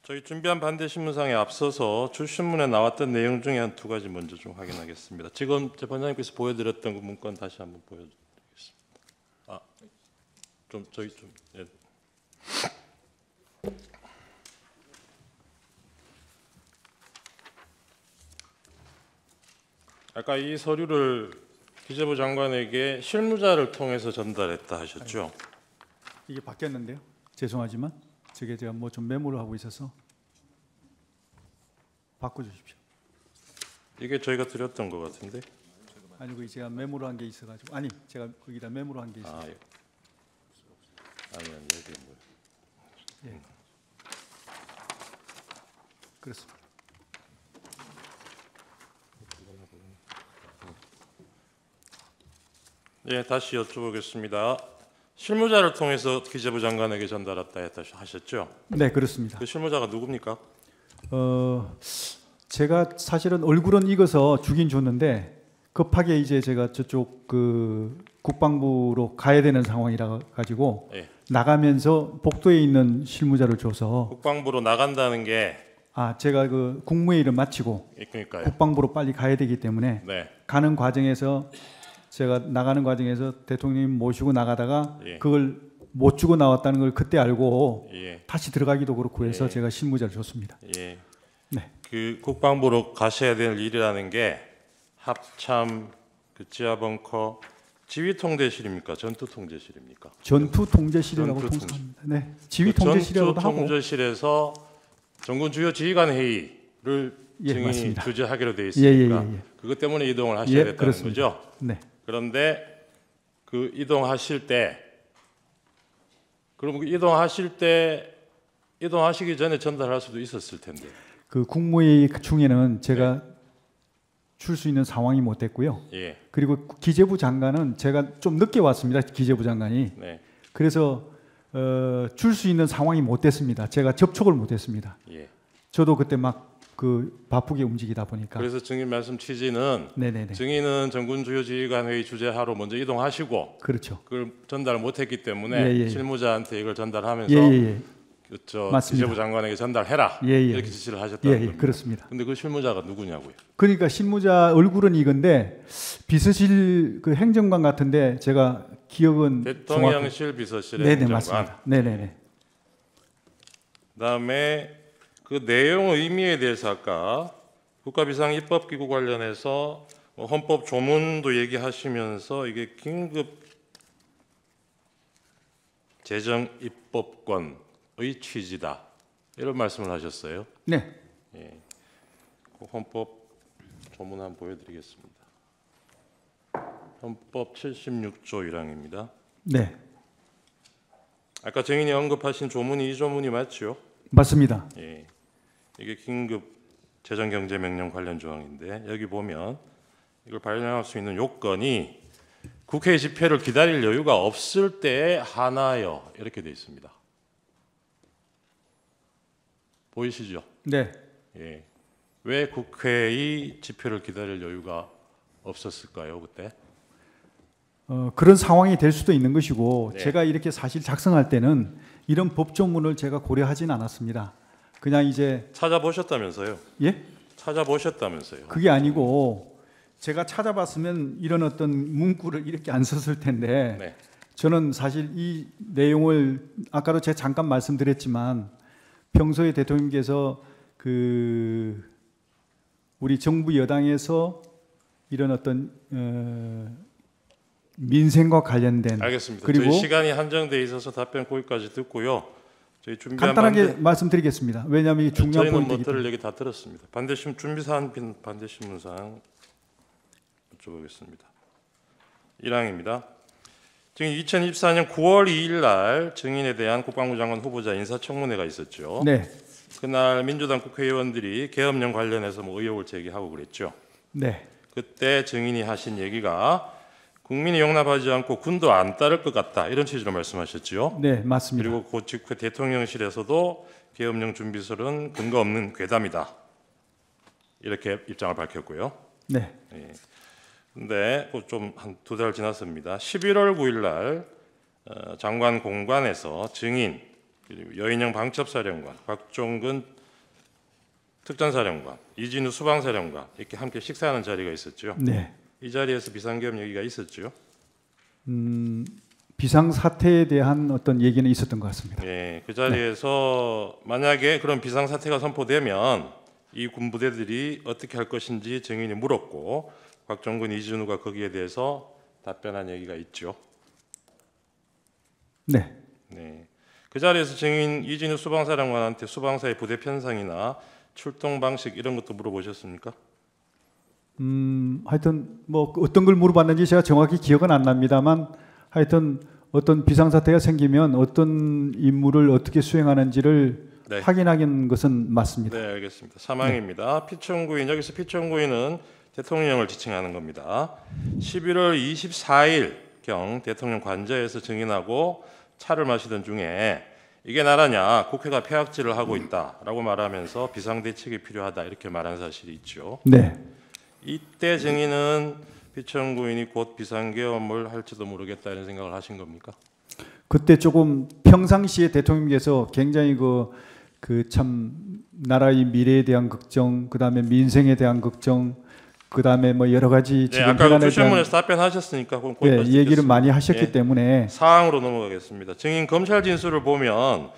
저희 준비한 반대 신문상에 앞서서 주신문에 나왔던 내용 중에 한 두 가지 먼저 좀 확인하겠습니다. 지금 재판장님께서 보여드렸던 그 문건 다시 한번 보여드리겠습니다. 저희 좀 예. 아까 이 서류를 기재부 장관에게 실무자를 통해서 전달했다 하셨죠? 이게 바뀌었는데요. 죄송하지만 저게 제가 뭐 좀 메모를 하고 있어서 바꿔주십시오. 이게 저희가 드렸던 것 같은데. 아니고 제가 메모를 한 게 있어가지고 제가 거기다 메모를 한 게 있어요. 예. 아니 여기 뭐. 예. 그렇습니다. 예, 다시 여쭤보겠습니다. 실무자를 통해서 기재부 장관에게 전달했다 하셨죠? 네, 그렇습니다. 그 실무자가 누굽니까? 제가 사실은 얼굴은 익어서 주긴 줬는데 급하게 이제 제가 저쪽 그 국방부로 가야 되는 상황이라 가지고 예. 나가면서 복도에 있는 실무자를 줘서 국방부로 나간다는 게 제가 그 국무회의 일을 마치고 그러니까요. 국방부로 빨리 가야 되기 때문에 네. 가는 과정에서 제가 나가는 과정에서 대통령님 모시고 나가다가 예. 그걸 못 주고 나왔다는 걸 그때 알고 예. 다시 들어가기도 그렇고 해서 예. 제가 실무자를 줬습니다. 예. 네. 그 국방부로 가셔야 될 일이라는 게 합참, 그 지하 벙커, 지휘 통제실입니까? 전투 통제실입니까? 전투 통제실이라고 전투 통칭합니다. 네. 지휘 통제실이라고도 전투 하고. 통제실에서 전군 주요 지휘관 회의를 예, 증인이 맞습니다. 주재하기로 되어 있으니까 예. 그것 때문에 이동을 하셔야 됐다는 그렇습니다. 거죠. 네. 그런데 그 이동하실 때, 그럼 이동하시기 전에 전달할 수도 있었을 텐데. 그 국무회의 중에는 제가 줄 수 있는 상황이 못 됐고요. 예. 그리고 기재부 장관은 제가 좀 늦게 왔습니다. 기재부 장관이. 네. 그래서 줄 수 있는 상황이 못 됐습니다. 제가 접촉을 못 했습니다. 예. 저도 그때 막 그 바쁘게 움직이다 보니까. 그래서 증인 말씀 취지는 네네네. 증인은 전군 주요 지휘관 회의 주재하러 먼저 이동하시고 그렇죠. 그걸 전달 못했기 때문에 예. 실무자한테 이걸 전달하면서 예. 저 맞습니다. 기재부 장관에게 전달해라 예. 이렇게 지시를 하셨다는 겁니다. 그렇습니다. 근데 그 실무자가 누구냐고요? 그러니까 실무자 얼굴은 이건데 비서실 그 행정관 같은데 제가 기억은 대통령실 비서실의 네네 행정관. 맞습니다. 네네네. 그다음에 그 내용 의미에 대해서 아까 국가비상입법기구 관련해서 헌법 조문도 얘기하시면서 이게 긴급 재정 입법권의 취지다 이런 말씀을 하셨어요. 네. 예. 그 헌법 조문 한번 보여드리겠습니다. 헌법 76조 1항입니다. 네. 아까 증인이 언급하신 조문이 이 조문이 맞죠? 맞습니다. 예. 이게 긴급 재정경제명령 관련 조항인데 여기 보면 이걸 발령할 수 있는 요건이 국회 집회를 기다릴 여유가 없을 때에 하나여 이렇게 돼 있습니다. 보이시죠? 네. 예. 왜 국회의 집회를 기다릴 여유가 없었을까요, 그때? 그런 상황이 될 수도 있는 것이고 네. 제가 이렇게 사실 작성할 때는 이런 법조문을 제가 고려하진 않았습니다. 그냥 이제 찾아보셨다면서요? 예? 찾아보셨다면서요? 그게 아니고 제가 찾아봤으면 이런 어떤 문구를 이렇게 안 썼을 텐데 네. 저는 사실 이 내용을 아까도 제가 잠깐 말씀드렸지만 평소에 대통령께서 그 우리 정부 여당에서 이런 어떤 민생과 관련된 알겠습니다. 그리고 저희 시간이 한정돼 있어서 답변 거기까지 듣고요. 저희 준비한 간단하게 말씀드리겠습니다. 왜냐하면 이게 중요한 저희는 뭐 포인트이기 들을 때문에. 얘기 다 들었습니다. 준비사안 반대신문사항 여쭤보겠습니다. 1항입니다. 지금 2024년 9월 2일 날 증인에 대한 국방부 장관 후보자 인사청문회가 있었죠. 네, 그날 민주당 국회의원들이 계엄령 관련해서 뭐 의혹을 제기하고 그랬죠. 네, 그때 증인이 하신 얘기가 국민이 용납하지 않고 군도 안 따를 것 같다 이런 취지로 말씀하셨죠. 네, 맞습니다. 그리고 그 직후에 대통령실에서도 계엄령 준비설은 근거 없는 괴담이다 이렇게 입장을 밝혔고요. 네, 근데 좀 한 두 달 지났습니다. 11월 9일 날 장관 공관에서 증인 그리고 여인영 방첩사령관, 곽종근 특전사령관, 이진우 수방사령관 이렇게 함께 식사하는 자리가 있었죠. 네. 이 자리에서 비상계엄 얘기가 있었죠. 비상 사태에 대한 어떤 얘기는 있었던 것 같습니다. 예, 그 자리에서 만약에 그런 비상 사태가 선포되면 이 군부대들이 어떻게 할 것인지 증인이 물었고 곽종근, 이진우가 거기에 대해서 답변한 얘기가 있죠. 네. 네. 그 자리에서 증인 이진우 수방사령관한테 수방사의 부대 편성이나 출동 방식 이런 것도 물어보셨습니까? 하여튼 뭐 어떤 걸 물어봤는지 제가 정확히 기억은 안 납니다만 하여튼 어떤 비상사태가 생기면 어떤 임무를 어떻게 수행하는지를 네. 확인하는 것은 맞습니다. 네, 알겠습니다. 사망입니다. 피청구인, 여기서 피청구인은 대통령을 지칭하는 겁니다. 11월 24일경 대통령 관저에서 증인하고 차를 마시던 중에 이게 나라냐, 국회가 폐악질을 하고 있다라고 말하면서 비상대책이 필요하다 이렇게 말한 사실이 있죠. 네. 이때 증인은 피청구인이 곧 비상계엄을 할지도 모르겠다 이런 생각을 하신 겁니까? 그때 조금 평상시에 대통령께서 굉장히 그 참 나라의 미래에 대한 걱정, 그다음에 민생에 대한 걱정, 그다음에 뭐 여러 가지 네, 지금 아까 현안에 대한 주신문에서 답변하셨으니까 그럼 예, 거기까지 얘기를 듣겠습니다. 많이 하셨기 예. 때문에 사항으로 넘어가겠습니다. 증인 검찰 진술을 보면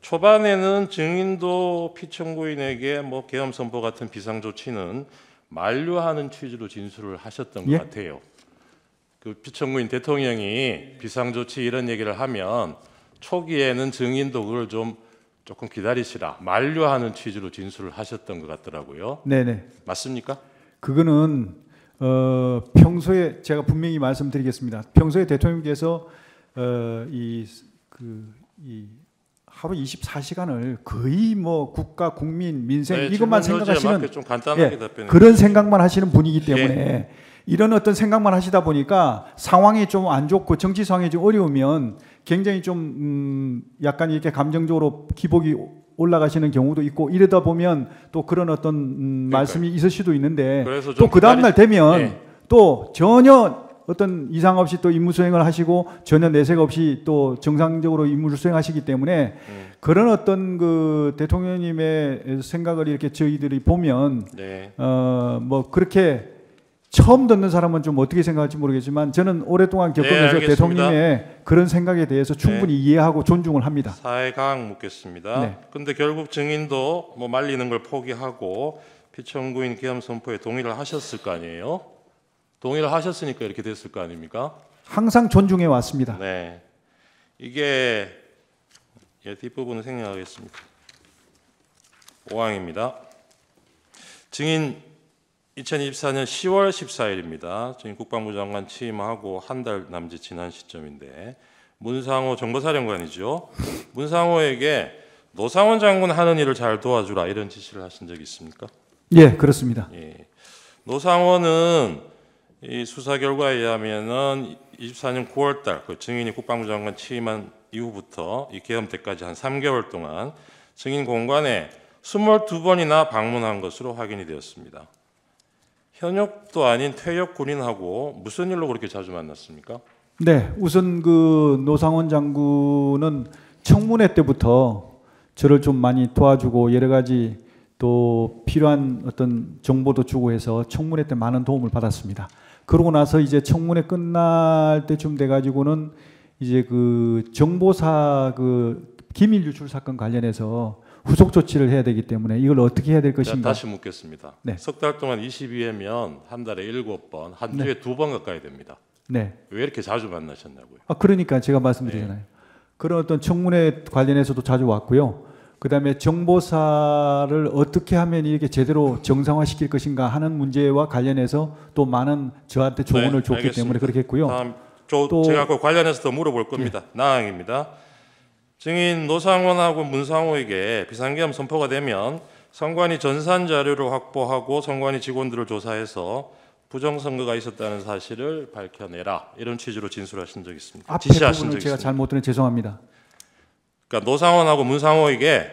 초반에는 증인도 피청구인에게 뭐 계엄 선포 같은 비상 조치는 만류하는 취지로 진술을 하셨던 것 예? 같아요. 그 피청구인 대통령이 비상 조치 이런 얘기를 하면 초기에는 증인도 그걸 조금 기다리시라 만류하는 취지로 진술을 하셨던 것 같더라고요. 네네. 맞습니까? 그거는 평소에 제가 분명히 말씀드리겠습니다. 평소에 대통령께서 이 하루 24시간을 거의 뭐 국가, 국민, 민생 네, 이것만 질문 여지에 생각하시는 맞게 좀 간단하게 답변해 그런 주십시오. 생각만 하시는 분이기 때문에 이런 어떤 생각만 하시다 보니까 상황이 좀 안 좋고 정치 상황이 좀 어려우면 굉장히 좀 약간 이렇게 감정적으로 기복이 올라가시는 경우도 있고 이러다 보면 또 그런 어떤 말씀이 있을 수도 있는데 그래서 또 좀 그 다음 날 되면 예. 또 전혀 어떤 이상 없이 또 임무 수행을 하시고 전혀 내색 없이 또 정상적으로 임무를 수행하시기 때문에 그런 어떤 그 대통령님의 생각을 이렇게 저희들이 보면 네. 뭐 그렇게 처음 듣는 사람은 좀 어떻게 생각할지 모르겠지만 저는 오랫동안 겪으면서 알겠습니다. 대통령의 그런 생각에 대해서 충분히 이해하고 존중을 합니다. 사회강 묻겠습니다. 네. 근데 결국 증인도 뭐 말리는 걸 포기하고 피청구인 계엄 선포에 동의를 하셨을 거 아니에요? 동의를 하셨으니까 이렇게 됐을 거 아닙니까? 항상 존중해 왔습니다. 네. 이게 뒷부분을 생략하겠습니다. 5항입니다. 증인 2024년 10월 14일입니다. 증인 국방부 장관 취임하고 한 달 남짓 지난 시점인데 문상호 정보사령관이죠. 문상호에게 노상원 장군 하는 일을 잘 도와주라 이런 지시를 하신 적이 있습니까? 예, 그렇습니다. 예. 노상원은 이 수사 결과에 의하면은 24년 9월달 그 증인이 국방부 장관 취임한 이후부터 이 계엄 때까지 한 3개월 동안 증인 공관에 22번이나 방문한 것으로 확인이 되었습니다. 현역도 아닌 퇴역 군인하고 무슨 일로 그렇게 자주 만났습니까? 네, 우선 그 노상원 장군은 청문회 때부터 저를 좀 많이 도와주고 여러 가지 또 필요한 어떤 정보도 주고 해서 청문회 때 많은 도움을 받았습니다. 그러고 나서 이제 청문회 끝날 때쯤 돼가지고는 이제 그 정보사 그 기밀 유출 사건 관련해서 후속 조치를 해야 되기 때문에 이걸 어떻게 해야 될 것인가. 다시 묻겠습니다. 네. 석 달 동안 22회면 한 달에 7번, 한 주에 2번 가까이 됩니다. 네. 왜 이렇게 자주 만나셨냐고요? 그러니까 제가 말씀드리잖아요. 그런 어떤 청문회 관련해서도 자주 왔고요. 그다음에 정보사를 어떻게 하면 이렇게 제대로 정상화시킬 것인가 하는 문제와 관련해서 또 많은 저한테 조언을 줬기 알겠습니다. 때문에 그렇게 했고요. 다음 또- 제가 그 관련해서 더 물어볼 겁니다. 나항입니다. 증인 노상원하고 문상호에게 비상계엄 선포가 되면 선관위 전산 자료를 확보하고 선관위 직원들을 조사해서 부정선거가 있었다는 사실을 밝혀내라 이런 취지로 진술하신 적 있습니다. 앞에 지시하신 부분을 적 제가 있습니다. 잘못 들은 죄송합니다. 그러니까 노상원하고 문상호에게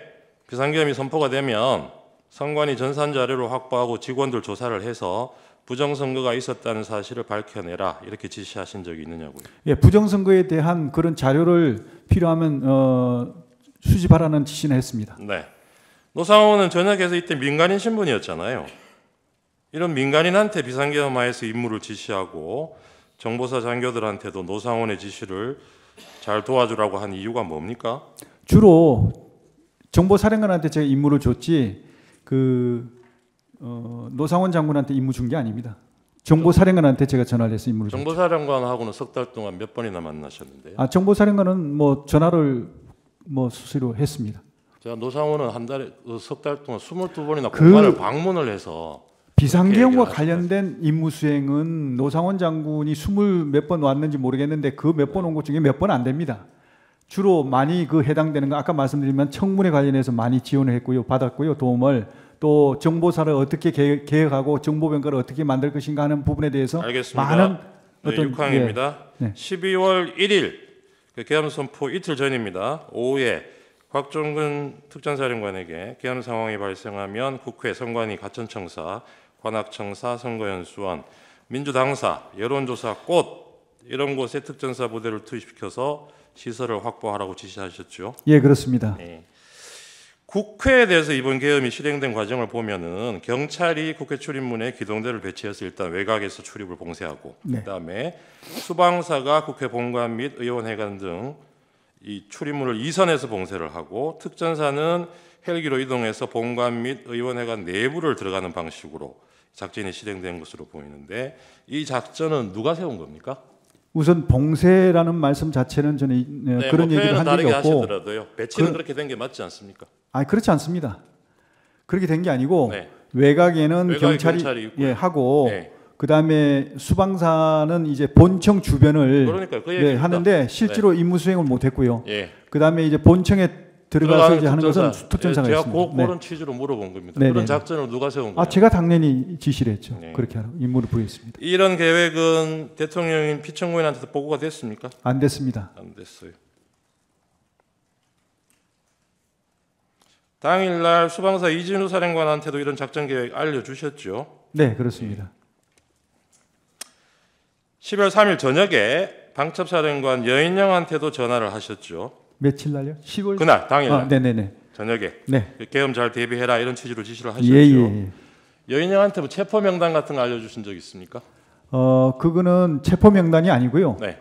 비상계엄이 선포가 되면 선관위 전산 자료를 확보하고 직원들 조사를 해서 부정선거가 있었다는 사실을 밝혀내라 이렇게 지시하신 적이 있느냐고요. 예, 부정선거에 대한 그런 자료를 필요하면 수집하라는 지시는 했습니다. 네. 노상원은 전역에서 이때 민간인 신분이었잖아요. 이런 민간인한테 비상계엄하에서 임무를 지시하고 정보사 장교들한테도 노상원의 지시를 잘 도와주라고 한 이유가 뭡니까? 주로 정보사령관한테 제가 임무를 줬지 노상원 장군한테 임무 준 게 아닙니다. 정보사령관한테 제가 전화를 해서 임무를 줬죠. 정보사령관하고는 석 달 동안 몇 번이나 만나셨는데요? 정보사령관은 뭐 전화를 뭐 수시로 했습니다. 제가 노상원은 한 달에 석 달 동안 22번이나 공간을 방문을 해서 비상계엄과 그렇게 관련된 임무 수행은 노상원 장군이 20몇 번 왔는지 모르겠는데 그 몇 번 온 것 중에 몇 번 안 됩니다. 주로 많이 해당되는 거 아까 말씀드리면 청문회 관련해서 많이 지원을 했고요, 받았고요, 도움을 또 정보사를 어떻게 개혁하고 정보병가를 어떻게 만들 것인가 하는 부분에 대해서 알겠습니다. 많은 네, 어떤 6항입니다. 네. 12월 1일 계엄 선포 이틀 전입니다. 오후에 곽종근 특전사령관에게 계엄 상황이 발생하면 국회, 선관위, 가천청사, 관악청사, 선거연수원, 민주당사, 여론조사 꽃 이런 곳에 특전사 부대를 투입시켜서 시설을 확보하라고 지시하셨죠. 예, 그렇습니다. 네. 국회에 대해서 이번 계엄이 실행된 과정을 보면은 경찰이 국회 출입문에 기동대를 배치해서 일단 외곽에서 출입을 봉쇄하고 네. 그다음에 수방사가 국회 본관 및 의원회관 등 이 출입문을 이선해서 봉쇄를 하고 특전사는 헬기로 이동해서 본관 및 의원회관 내부를 들어가는 방식으로 작전이 실행된 것으로 보이는데 이 작전은 누가 세운 겁니까? 우선 봉쇄라는 말씀 자체는 저는 네, 그런 뭐 얘기를 한 적이 다르게 없고 하시더라도요. 배치는 그렇게 된 게 맞지 않습니까? 그렇지 않습니다. 그렇게 된 게 아니고 네. 외곽에는 외곽에 경찰이 경찰이 있고요. 하고 네. 그다음에 수방사는 이제 본청 주변을 그러니까요. 그 얘기입니다. 하는데 실제로 임무 수행을 못 했고요. 예. 그다음에 이제 본청에 들어가서 이제 하는 것은 특전사가 제가 있습니다. 그런 취지로 물어본 겁니다. 네, 그런 네. 작전을 누가 세운 거예요? 제가 당연히 지시를 했죠. 네. 그렇게 하라고 임무를 부여했습니다. 이런 계획은 대통령인 피청구인한테도 보고가 됐습니까? 안 됐습니다. 안 됐어요. 당일날 수방사 이진우 사령관한테도 이런 작전 계획 알려주셨죠? 네, 그렇습니다. 10월 3일 저녁에 방첩사령관 여인영한테도 전화를 하셨죠? 며칠 날요? 10월 그날 당일날 네네네. 저녁에 네. 계엄 잘 대비해라 이런 취지로 지시를 하셨죠? 예. 여인영한테 뭐 체포 명단 같은 거 알려주신 적 있습니까? 그거는 체포 명단이 아니고요. 네.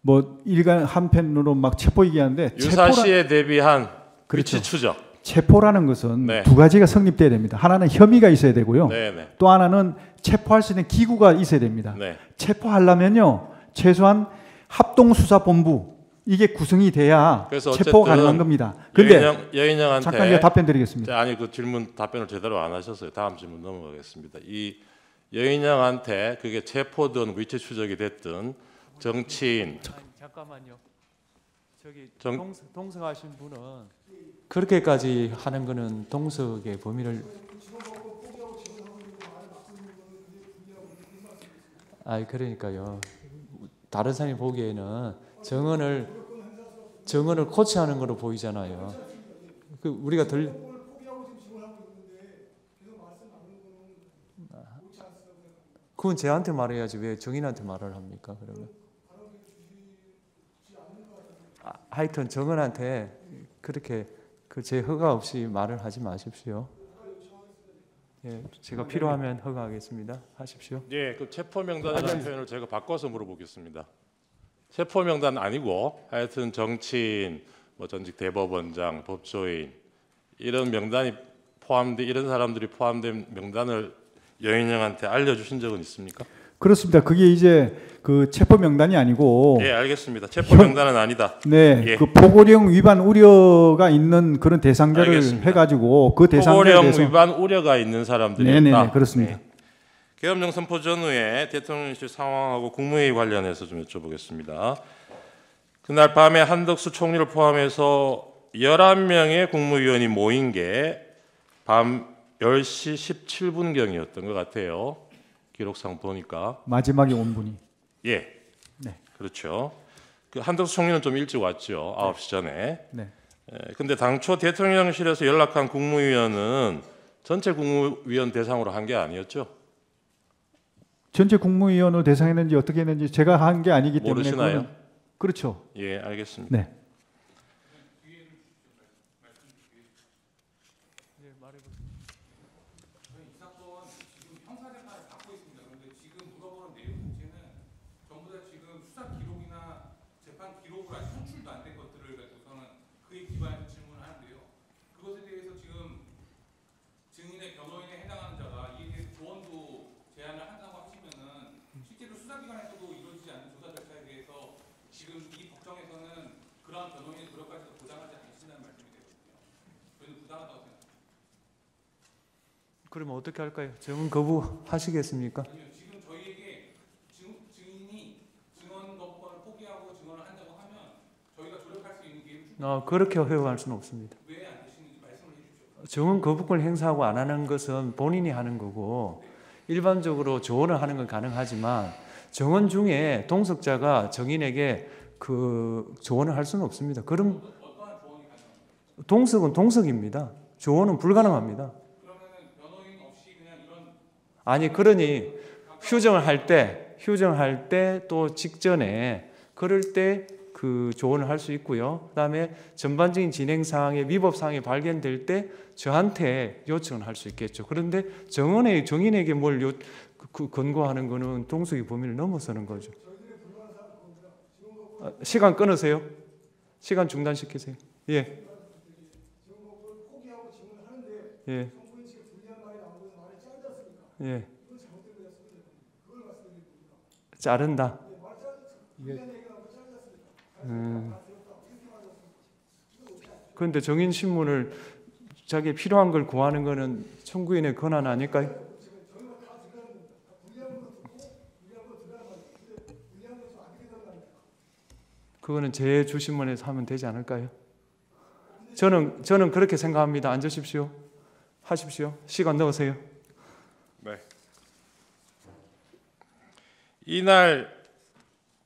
뭐 일간 한편으로 막 체포 얘기하는데 유사시에 대비한 그렇죠. 위치 추적. 체포라는 것은 네. 두 가지가 성립돼야 됩니다. 하나는 혐의가 있어야 되고요. 네네. 또 하나는 체포할 수 있는 기구가 있어야 됩니다. 네. 체포하려면요 최소한 합동수사본부 이게 구성이 돼야 그래서 체포가 가능한 겁니다. 근데 여인영한테 잠깐 제가 답변드리겠습니다. 아니 그 질문 답변을 제대로 안 하셨어요. 다음 질문 넘어가겠습니다. 이 여인영한테 그게 체포든 위치 추적이 됐든 정치인 잠깐만요. 저기 정- 동석하신 분은 그렇게까지 하는 거는 동석의 범위를 그러니까요. 다른 사람이 보기에는 정언을 코치하는 거로 보이잖아요. 우리가 그건 쟤한테 말해야지 왜 정인한테 말을 합니까? 그러면 하여튼 정은한테 그렇게 제 허가 없이 말을 하지 마십시오. 예, 제가 필요하면 허가하겠습니다. 하십시오. 예, 그 체포 명단이라는 표현을 제가 바꿔서 물어보겠습니다. 체포 명단 아니고 하여튼 정치인, 뭐 전직 대법원장, 법조인 이런 명단이 포함된 이런 사람들이 포함된 명단을 여인영한테 알려주신 적은 있습니까? 그렇습니다. 그게 이제 그 체포 명단이 아니고 예, 알겠습니다. 체포 명단은 아니다. 네, 예. 그 포고령 위반 우려가 있는 그런 대상자를 알겠습니다. 해가지고 그 대상자에 포고령 대해서 위반 우려가 있는 사람들이었다. 네네네 그렇습니다. 계엄령 선포 전후에 대통령실 상황하고 국무회의 관련해서 좀 여쭤보겠습니다. 그날 밤에 한덕수 총리를 포함해서 11명의 국무위원이 모인 게 밤 10시 17분경이었던 것 같아요. 기록상 보니까. 마지막에 온 분이 예. 네. 그렇죠. 그 한덕수 총리는 좀 일찍 왔죠. 9시 전에. 네. 근데 당초 대통령실에서 연락한 국무위원은 전체 국무위원 대상으로 한 게 아니었죠. 전체 국무위원을 대상했는지 어떻게 했는지 제가 한 게 아니기 때문에 모르시나요? 그거는 그렇죠. 예, 알겠습니다. 네. 예, 말해보세요. 이 사건 지금 형사재판을 받고 있습니다. 그런데 지금 물어보는 내용 자체는 전부 다 지금 수사 기록이나 재판 기록을 아직 송출도 안 된 것들을 가지고서는 그에 기반해서 질문을 하는데요. 그것에 대해서 지금 증인의 변호인에 해당하는 자가 이에 대해서 조언도 제안을 한다고 하시면은 실제로 수사기관에서도 이루어지지 않는 조사 절차에 대해서 지금 이 법정에서는 그러한 변호인의 노력까지도 보장하지 않으신다는 말씀이 되거든요. 저는 부당하다고 생각합니다. 그러면 어떻게 할까요? 증언 거부하시겠습니까? 아니요, 지금 저희에게 증인이 증언 거부권을 포기하고 증언을 한다고 하면 저희가 조력할 수 있는 기회를 그렇게 허용할 수는 없습니다. 왜 안 되시는지 말씀을 해주십시오. 증언 거부권을 행사하고 안 하는 것은 본인이 하는 거고 일반적으로 조언을 하는 건 가능하지만 증언 중에 동석자가 증인에게 그 조언을 할 수는 없습니다. 그럼 어떠한 조언이 가능합니까? 동석은 동석입니다. 조언은 불가능합니다. 그러면은 변호인 없이 그냥 이런 아니 그러니 휴정을 할 때 또 직전에 그럴 때 그 조언을 할 수 있고요. 그다음에 전반적인 진행 사항에 위법 사항이 발견될 때 저한테 요청을 할 수 있겠죠. 그런데 정인에게 뭘 권고하는 거는 동석의 범위를 넘어서는 거죠. 시간 끊으세요. 시간 중단시키세요. 예. 예. 예. 자른다. 그런데 정인 신문을 자기 필요한 걸 구하는 거는 청구인의 권한 아닐까요? 그거는 제 주신문에서 하면 되지 않을까요? 저는 그렇게 생각합니다. 앉으십시오. 하십시오. 시간 넣으세요. 네. 이날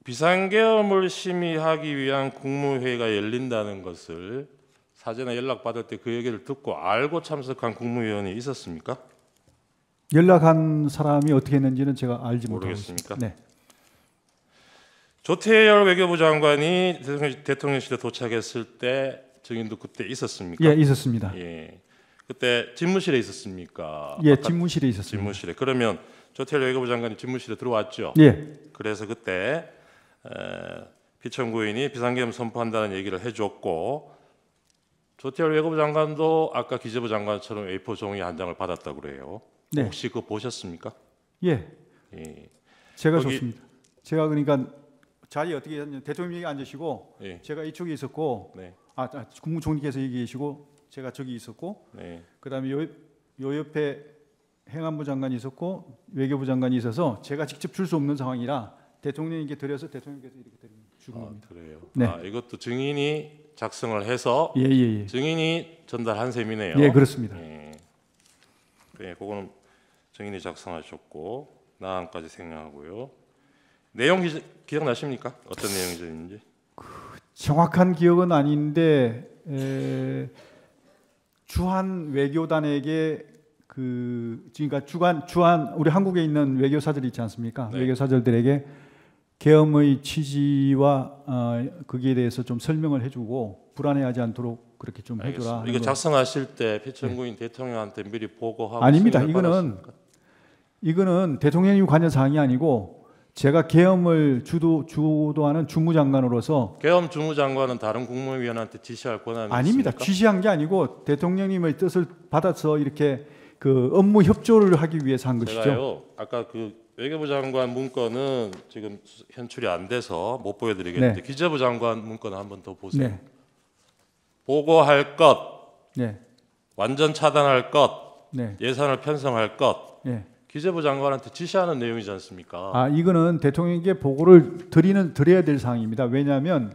비상계엄을 심의하기 위한 국무회의가 열린다는 것을 사전에 연락받을 때 그 얘기를 듣고 알고 참석한 국무위원이 있었습니까? 연락한 사람이 어떻게 했는지는 제가 알지 못하고 모르겠습니까? 있습니다. 네. 조태열 외교부 장관이 대통령실에 도착했을 때 증인도 그때 있었습니까? 예, 있었습니다. 예. 그때 집무실에 있었습니까? 예, 아까 집무실에 있었습니다. 집무실에. 그러면 조태열 외교부 장관이 집무실에 들어왔죠. 예, 그래서 그때 피청구인이 비상계엄 선포한다는 얘기를 해줬고 조태열 외교부 장관도 아까 기재부 장관처럼 A4 종이 한 장을 받았다고 그래요. 네. 혹시 그거 보셨습니까? 예, 예. 제가 거기- 좋습니다. 제가 그러니까 자리 어떻게 했냐면 대통령이 앉으시고 예. 제가 이쪽에 있었고 네. 국무총리께서 여기 계시고 제가 저기 있었고 네. 그다음에 요 옆에 행안부 장관이 있었고 외교부 장관이 있어서 제가 직접 줄 수 없는 상황이라 대통령님께 드려서 대통령께서 이렇게 주는 겁니다. 그래요. 네. 이것도 증인이 작성을 해서 예, 예, 예. 증인이 전달한 셈이네요. 예, 그렇습니다. 예. 네, 그거는 증인이 작성하셨고 나안까지 생략하고요. 내용 기억나십니까? 어떤 내용이었는지? 정확한 기억은 아닌데 주한 외교단에게 그러니까 주한 우리 한국에 있는 외교사들 있지 않습니까? 네. 외교사들들에게 계엄의 취지와 거기에 대해서 좀 설명을 해주고 불안해하지 않도록 그렇게 좀 해줘라. 알겠습니다. 하는 이거 거. 작성하실 때 피청구인 대통령한테 미리 보고하고 아닙니다. 승인을 받았습니까? 이거는 대통령이 관여 사항이 아니고 제가 계엄을 주도하는 주무장관으로서 계엄 주무장관은 다른 국무위원한테 지시할 권한이 아닙니다. 있습니까? 지시한 게 아니고 대통령님의 뜻을 받아서 이렇게 그 업무 협조를 하기 위해서 한 것이죠. 제가요. 아까 그 외교부 장관 문건은 지금 현출이 안 돼서 못 보여드리겠는데 네. 기재부 장관 문건을 한번 더 보세요. 네, 보고할 것, 네, 완전 차단할 것, 네, 예산을 편성할 것, 네. 기재부 장관한테 지시하는 내용이지 않습니까? 이거는 대통령에게 보고를 드려야 될 사항입니다. 왜냐하면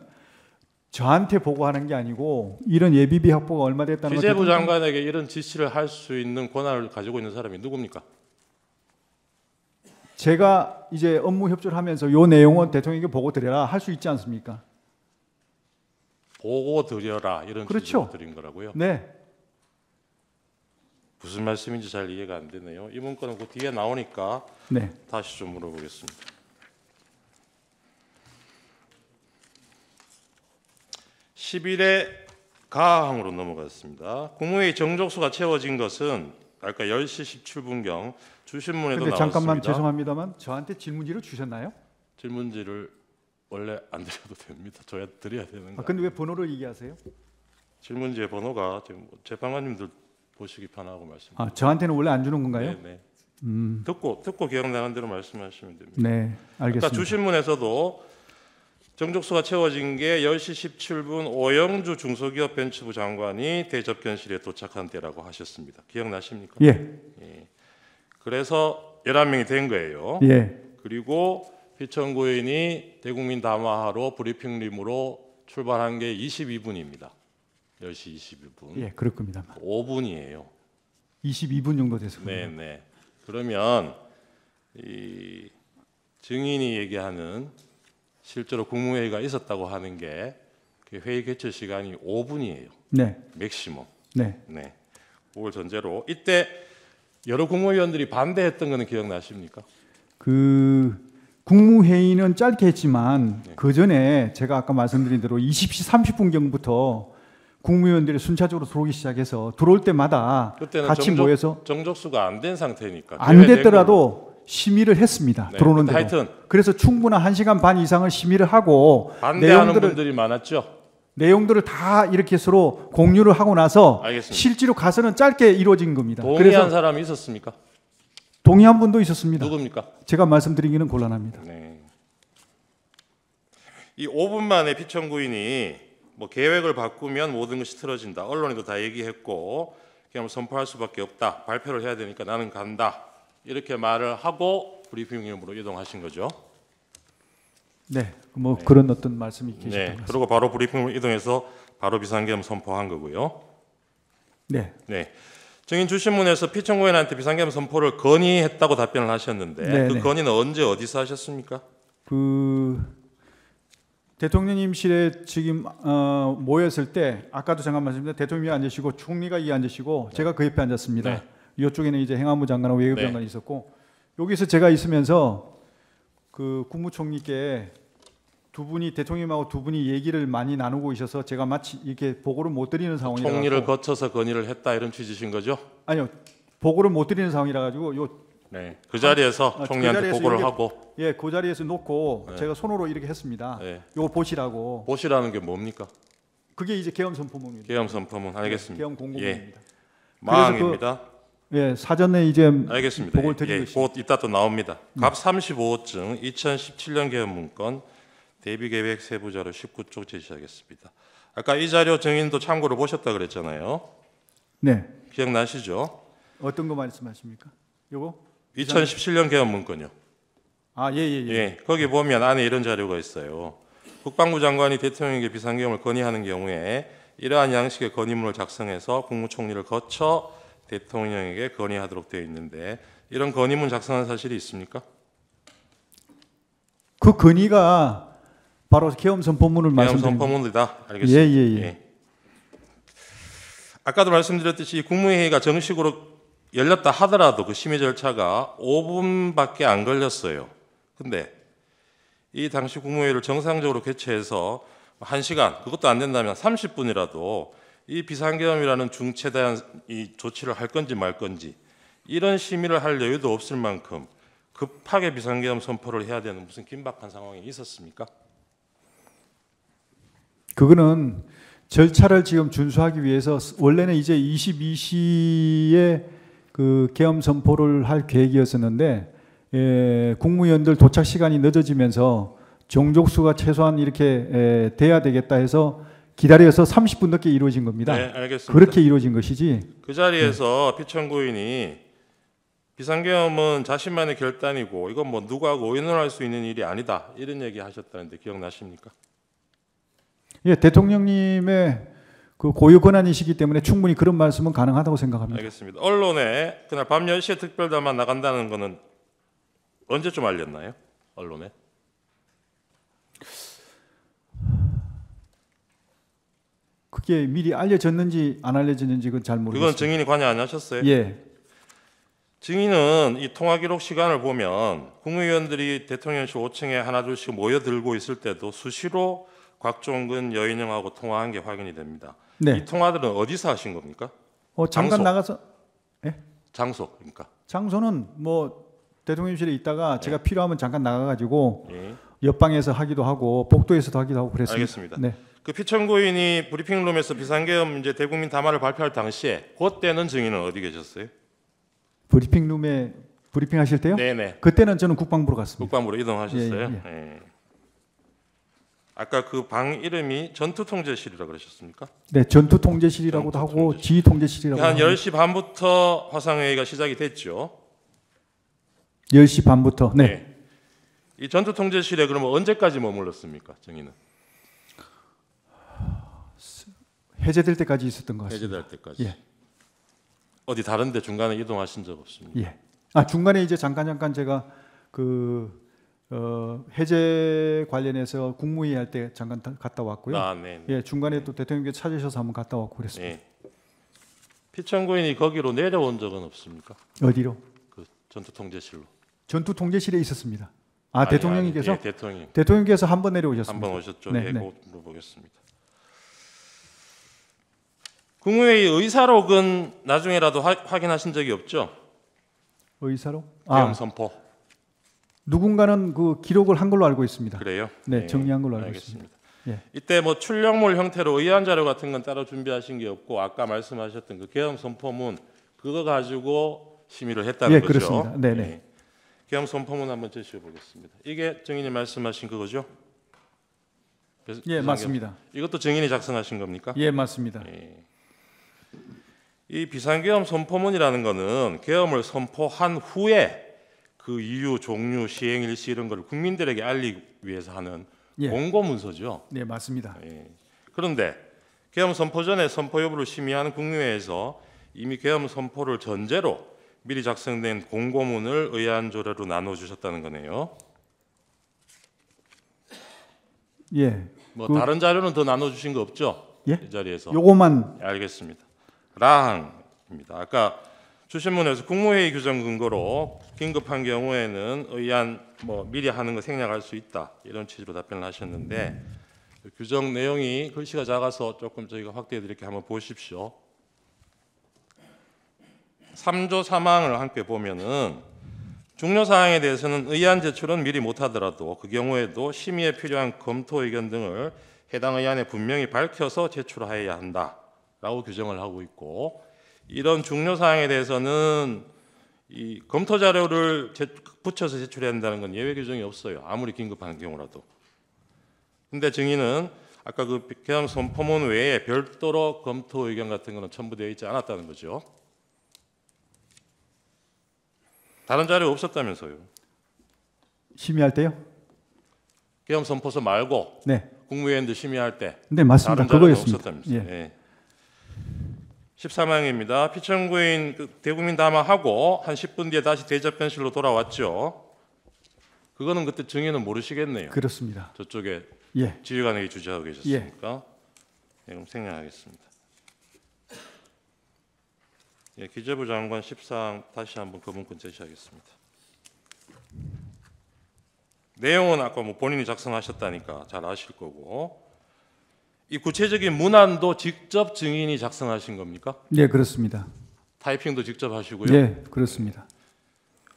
저한테 보고하는 게 아니고 이런 예비비 확보가 얼마 됐다는 걸 기재부 대통령- 장관에게 이런 지시를 할 수 있는 권한을 가지고 있는 사람이 누굽니까? 제가 이제 업무 협조를 하면서 요 내용은 대통령에게 보고 드려라 할 수 있지 않습니까? 보고 드려라 이런 그렇죠. 지시를 드린 거라고요. 네, 무슨 말씀인지 잘 이해가 안 되네요. 이 문건은 그 뒤에 나오니까 네. 다시 좀 물어보겠습니다. 10일에 가항으로 넘어갔습니다. 국무회의 정족수가 채워진 것은 아까 10시 17분경 주신문에도 근데 나왔습니다. 잠깐만 죄송합니다만 저한테 질문지를 주셨나요? 질문지를 원래 안 드려도 됩니다. 저야 드려야 되는 거. 근데 왜 번호를 얘기하세요? 질문지의 번호가 지금 재판관님들 보시기 편하고 말씀. 저한테는 원래 안 주는 건가요? 네. 듣고 기억나는 대로 말씀하시면 됩니다. 네, 알겠습니다. 아까 주신문에서도 정족수가 채워진 게 10시 17분 오영주 중소기업 벤처부 장관이 대접견실에 도착한 때라고 하셨습니다. 기억나십니까? 예, 그래서 11명이 된 거예요. 예, 그리고 피청구인이 대국민 담화하러 브리핑룸으로 출발한 게 22분입니다. 10시 22분. 예, 그럴 겁니다. 5분이에요. 22분 정도 돼서. 네네. 그러면 이 증인이 얘기하는 실제로 국무회의가 있었다고 하는 게 그 회의 개최 시간이 5분이에요. 네, 맥시멈. 네. 네. 그걸 전제로 이때 여러 국무위원들이 반대했던 거는 기억나십니까? 그 국무회의는 짧게 했지만 네. 그 전에 제가 아까 말씀드린 대로 20시 30분경부터 국무위원들이 순차적으로 들어오기 시작해서 들어올 때마다 그때는 같이 모여서 정족수가 안 된 상태니까 안 제외된 됐더라도 심의를 했습니다. 네, 들어오는 근데 대로. 하여튼 그래서 충분한 1시간 반 이상을 심의를 하고 반대하는 분들이 많았죠. 내용들을 다 이렇게 서로 공유를 하고 나서 알겠습니다. 실제로 가서는 짧게 이루어진 겁니다. 동의한 그래서 사람이 있었습니까? 동의한 분도 있었습니다. 누굽니까? 제가 말씀드리기는 곤란합니다. 네. 이 5분 만에 피청구인이 뭐 계획을 바꾸면 모든 것이 틀어진다. 언론에도 다 얘기했고 그냥 선포할 수밖에 없다. 발표를 해야 되니까 나는 간다. 이렇게 말을 하고 브리핑룸으로 이동하신 거죠. 네, 뭐 그런 어떤 말씀이 계셨던 것 네. 같습니다. 그리고 바로 브리핑룸으로 이동해서 바로 비상계엄 선포한 거고요. 네, 네. 증인 주신문에서 피청구인한테 비상계엄 선포를 건의했다고 답변을 하셨는데 네, 그 네. 건의는 언제 어디서 하셨습니까? 그 대통령님실에 지금 모였을 때 아까도 잠깐 말씀드린 대통령이 앉으시고 총리가 이 앉으시고 제가 그 옆에 앉았습니다. 네. 이쪽에는 이제 행안부 장관하고 외교부 네. 장관이 있었고 여기서 제가 있으면서 그 국무총리께 두 분이 대통령님하고 두 분이 얘기를 많이 나누고 있어서 제가 마치 이렇게 보고를 못 드리는 상황이라 총리를 가지고 거쳐서 건의를 했다 이런 취지신 거죠? 아니요 보고를 못 드리는 상황이라 가지고 네. 그 자리에서 그 총리한테 자리에서 보고를 이렇게 하고 그 자리에서 놓고 네. 제가 손으로 이렇게 했습니다. 네. 요거 보시라고. 보시라는 게 뭡니까? 그게 이제 계엄 선포문입니다. 계엄 선포문 알겠습니다. 계엄 공고문입니다. 마항입니다. 예, 사전에 이제 알겠습니다. 보고를 드리고 있습니다. 곧 이따 또 나옵니다. 갑 35호증 2017년 계엄 문건 대비계획 세부자료 19쪽 제시하겠습니다. 아까 이 자료 증인도 참고로 보셨다 그랬잖아요. 네, 기억나시죠? 어떤 거 말씀하십니까? 요거? 2017년 계엄 문건요. 예. 거기 보면 안에 이런 자료가 있어요. 국방부 장관이 대통령에게 비상계엄을 건의하는 경우에 이러한 양식의 건의문을 작성해서 국무총리를 거쳐 대통령에게 건의하도록 되어 있는데 이런 건의문 작성한 사실이 있습니까? 그 건의가 바로 계엄 선포문을 계엄 말씀드립니다. 선포문이다. 알겠습니다. 예. 아까도 말씀드렸듯이 국무회의가 정식으로 열렸다 하더라도 그 심의 절차가 5분밖에 안 걸렸어요. 근데 이 당시 국무회의를 정상적으로 개최해서 1시간 그것도 안 된다면 30분이라도 이 비상계엄이라는 중체대한 이 조치를 할 건지 말 건지 이런 심의를 할 여유도 없을 만큼 급하게 비상계엄 선포를 해야 되는 무슨 긴박한 상황이 있었습니까? 그거는 절차를 지금 준수하기 위해서 원래는 이제 22시에 그 계엄 선포를 할 계획이었었는데 국무위원들 도착 시간이 늦어지면서 정족수가 최소한 이렇게 돼야 되겠다 해서 기다려서 30분 늦게 이루어진 겁니다. 네, 알겠습니다. 그렇게 이루어진 것이지. 그 자리에서 피청구인이 비상계엄은 자신만의 결단이고 이건 뭐 누구하고 의논할 수 있는 일이 아니다 이런 얘기 하셨다는데 기억나십니까? 예, 대통령님의 그 고유 권한이시기 때문에 충분히 그런 말씀은 가능하다고 생각합니다. 알겠습니다. 언론에 그날 밤 10시에 특별담화 나간다는 거는 언제쯤 알렸나요? 언론에? 그게 미리 알려졌는지 안 알려졌는지 그건 잘 그건 모르겠습니다. 증인이 관여 안 하셨어요? 예, 증인은 이 통화 기록 시간을 보면 국무위원들이 대통령실 5층에 하나둘씩 모여들고 있을 때도 수시로 곽종근 여인영하고 통화한 게 확인이 됩니다. 네. 이 통화들은 어디서 하신 겁니까? 잠깐 장소. 나가서 장소 그러니까. 장소는 뭐 대통령실에 있다가 제가 필요하면 잠깐 나가가지고 예. 옆방에서 하기도 하고 복도에서도 하기도 하고 그랬습니다. 알겠습니다. 네. 그 피천고인이 브리핑룸에서 비상계엄 이제 대국민 담화를 발표할 당시에 그때는 증인은 어디 계셨어요? 브리핑룸에 브리핑하실 때요? 네네. 그때는 저는 국방부로 갔습니다. 국방부로 이동하셨어요. 예, 예. 아까 그 방 이름이 전투통제실이라 그러셨습니까? 네, 전투통제실이라고도 하고 전투통제실. 지휘통제실이라고 한 하고 10시 반부터 화상회의가 시작이 됐죠. 10시 반부터 네. 이 전투통제실에 그러면 언제까지 머물렀습니까, 증인은? 해제될 때까지 있었던 것 같습니다. 해제될 때까지. 예. 어디 다른데 중간에 이동하신 적 없습니까? 예. 중간에 이제 잠깐 제가 해제 관련해서 국무회의 할 때 잠깐 갔다 왔고요. 아, 네. 예, 중간에 또 대통령께 찾으셔서 한번 갔다 왔고 그랬습니다. 네. 피천고인이 거기로 내려온 적은 없습니까? 어디로? 그 전투통제실로. 전투통제실에 있었습니다. 아니, 대통령님께서 아니, 예, 대통령께서 한 번 내려오셨습니다. 한번 오셨죠. 네, 예, 네. 그거 물어보겠습니다. 국무회의 의사록은 나중에라도 확인하신 적이 없죠? 의사로? 계엄 선포. 누군가는 그 기록을 한 걸로 알고 있습니다. 그래요? 네, 정리한 걸로 알고 알겠습니다. 있습니다. 예. 이때 뭐 출력물 형태로 의안 자료 같은 건 따로 준비하신 게 없고 아까 말씀하셨던 그 계엄 선포문 그거 가지고 심의를 했다는 예, 거죠. 그렇습니다. 네네. 예. 계엄 선포문 한번 제시해 보겠습니다. 이게 증인이 말씀하신 그거죠? 예, 맞습니다. 이것도 증인이 작성하신 겁니까? 예, 맞습니다. 예. 이 비상계엄 선포문이라는 거는 계엄을 선포한 후에 그 이유, 종류, 시행 일시 이런 걸 국민들에게 알리기 위해서 하는 예. 공고문서죠. 네, 맞습니다. 예. 그런데 계엄 선포 전에 선포 여부를 심의하는 국무회에서 이미 계엄 선포를 전제로 미리 작성된 공고문을 의안 조례로 나눠 주셨다는 거네요. 예. 뭐 다른 자료는 더 나눠 주신 거 없죠? 예? 이 자리에서. 요거만 알겠습니다. 라항입니다. 아까 주신문에서 국무회의 규정 근거로 긴급한 경우에는 의안 뭐 미리 하는 거 생략할 수 있다 이런 취지로 답변을 하셨는데 규정 내용이 글씨가 작아서 조금 저희가 확대해 드릴게요. 한번 보십시오. 3조 3항을 함께 보면은 중요 사항에 대해서는 의안 제출은 미리 못하더라도 그 경우에도 심의에 필요한 검토 의견 등을 해당 의안에 분명히 밝혀서 제출하여야 한다라고 규정을 하고 있고 이런 중요 사항에 대해서는 이 검토 자료를 붙여서 제출해야 한다는 건 예외 규정이 없어요. 아무리 긴급한 경우라도. 근데 증인은 아까 그 계엄 선포문 외에 별도로 검토 의견 같은 거는 첨부되어 있지 않았다는 거죠. 다른 자료 없었다면서요. 심의할 때요? 계엄 선포서 말고 네. 국무위원들 심의할 때 네, 맞습니다. 다른 자료는 그거였습니다. 없었다면서요. 예. 예. 13항입니다. 피천구인 대국민 담화하고 한 10분 뒤에 다시 대접변실로 돌아왔죠. 그거는 그때 증인은 모르시겠네요. 그렇습니다. 저쪽에 예. 지휘관에게 주재하고 계셨으니까. 예, 그럼 생략하겠습니다. 예, 기재부 장관 14항 다시 한번 그 문건 제시하겠습니다. 내용은 아까 뭐 본인이 작성하셨다니까 잘 아실 거고 이 구체적인 문안도 직접 증인이 작성하신 겁니까? 네, 그렇습니다. 타이핑도 직접 하시고요. 예, 그렇습니다.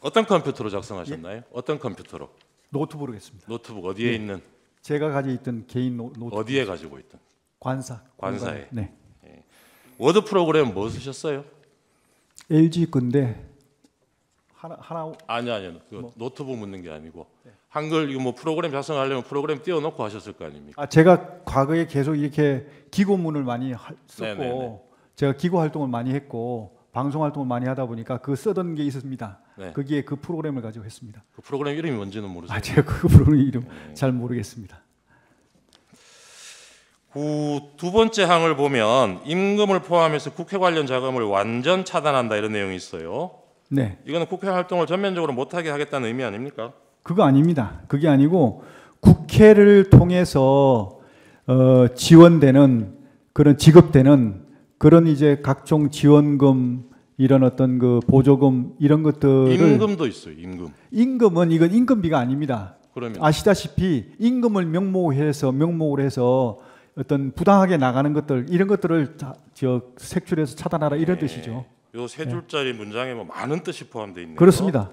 어떤 컴퓨터로 작성하셨나요? 어떤 컴퓨터로? 노트북으로 했습니다. 노트북 어디에 있는? 제가 가지고 있던 개인 노트북. 어디에 가지고 있던? 관사에. 관사에. 네. 워드 프로그램 뭐 쓰셨어요? LG 건데 하나 아니요. 그 노트북 묻는 게 아니고 한글 이거 뭐 프로그램 작성하려면 프로그램 띄워놓고 하셨을 거 아닙니까? 제가 과거에 계속 이렇게 기고문을 많이 썼고 네네네. 제가 기고 활동을 많이 했고 방송 활동을 많이 하다 보니까 그 쓰던 게 있었습니다. 네. 거기에 그 프로그램을 가지고 했습니다. 그 프로그램 이름이 뭔지는 모르세요? 제가 그 프로그램 이름 잘 모르겠습니다. 두 번째 항을 보면 임금을 포함해서 국회 관련 자금을 완전 차단한다 이런 내용이 있어요. 네, 이거는 국회 활동을 전면적으로 못하게 하겠다는 의미 아닙니까? 그거 아닙니다. 그게 아니고 국회를 통해서 지원되는 그런 지급되는 그런 이제 각종 지원금 이런 어떤 그 보조금 이런 것들을 임금도 있어요. 임금. 이건 임금비가 아닙니다. 그러면 아시다시피 임금을 명목으로 해서 어떤 부당하게 나가는 것들 이런 것들을 색출해서 차단하라 이런 네. 뜻이죠. 요 세 줄짜리 문장에 뭐 많은 뜻이 포함되어 있네요. 그렇습니다.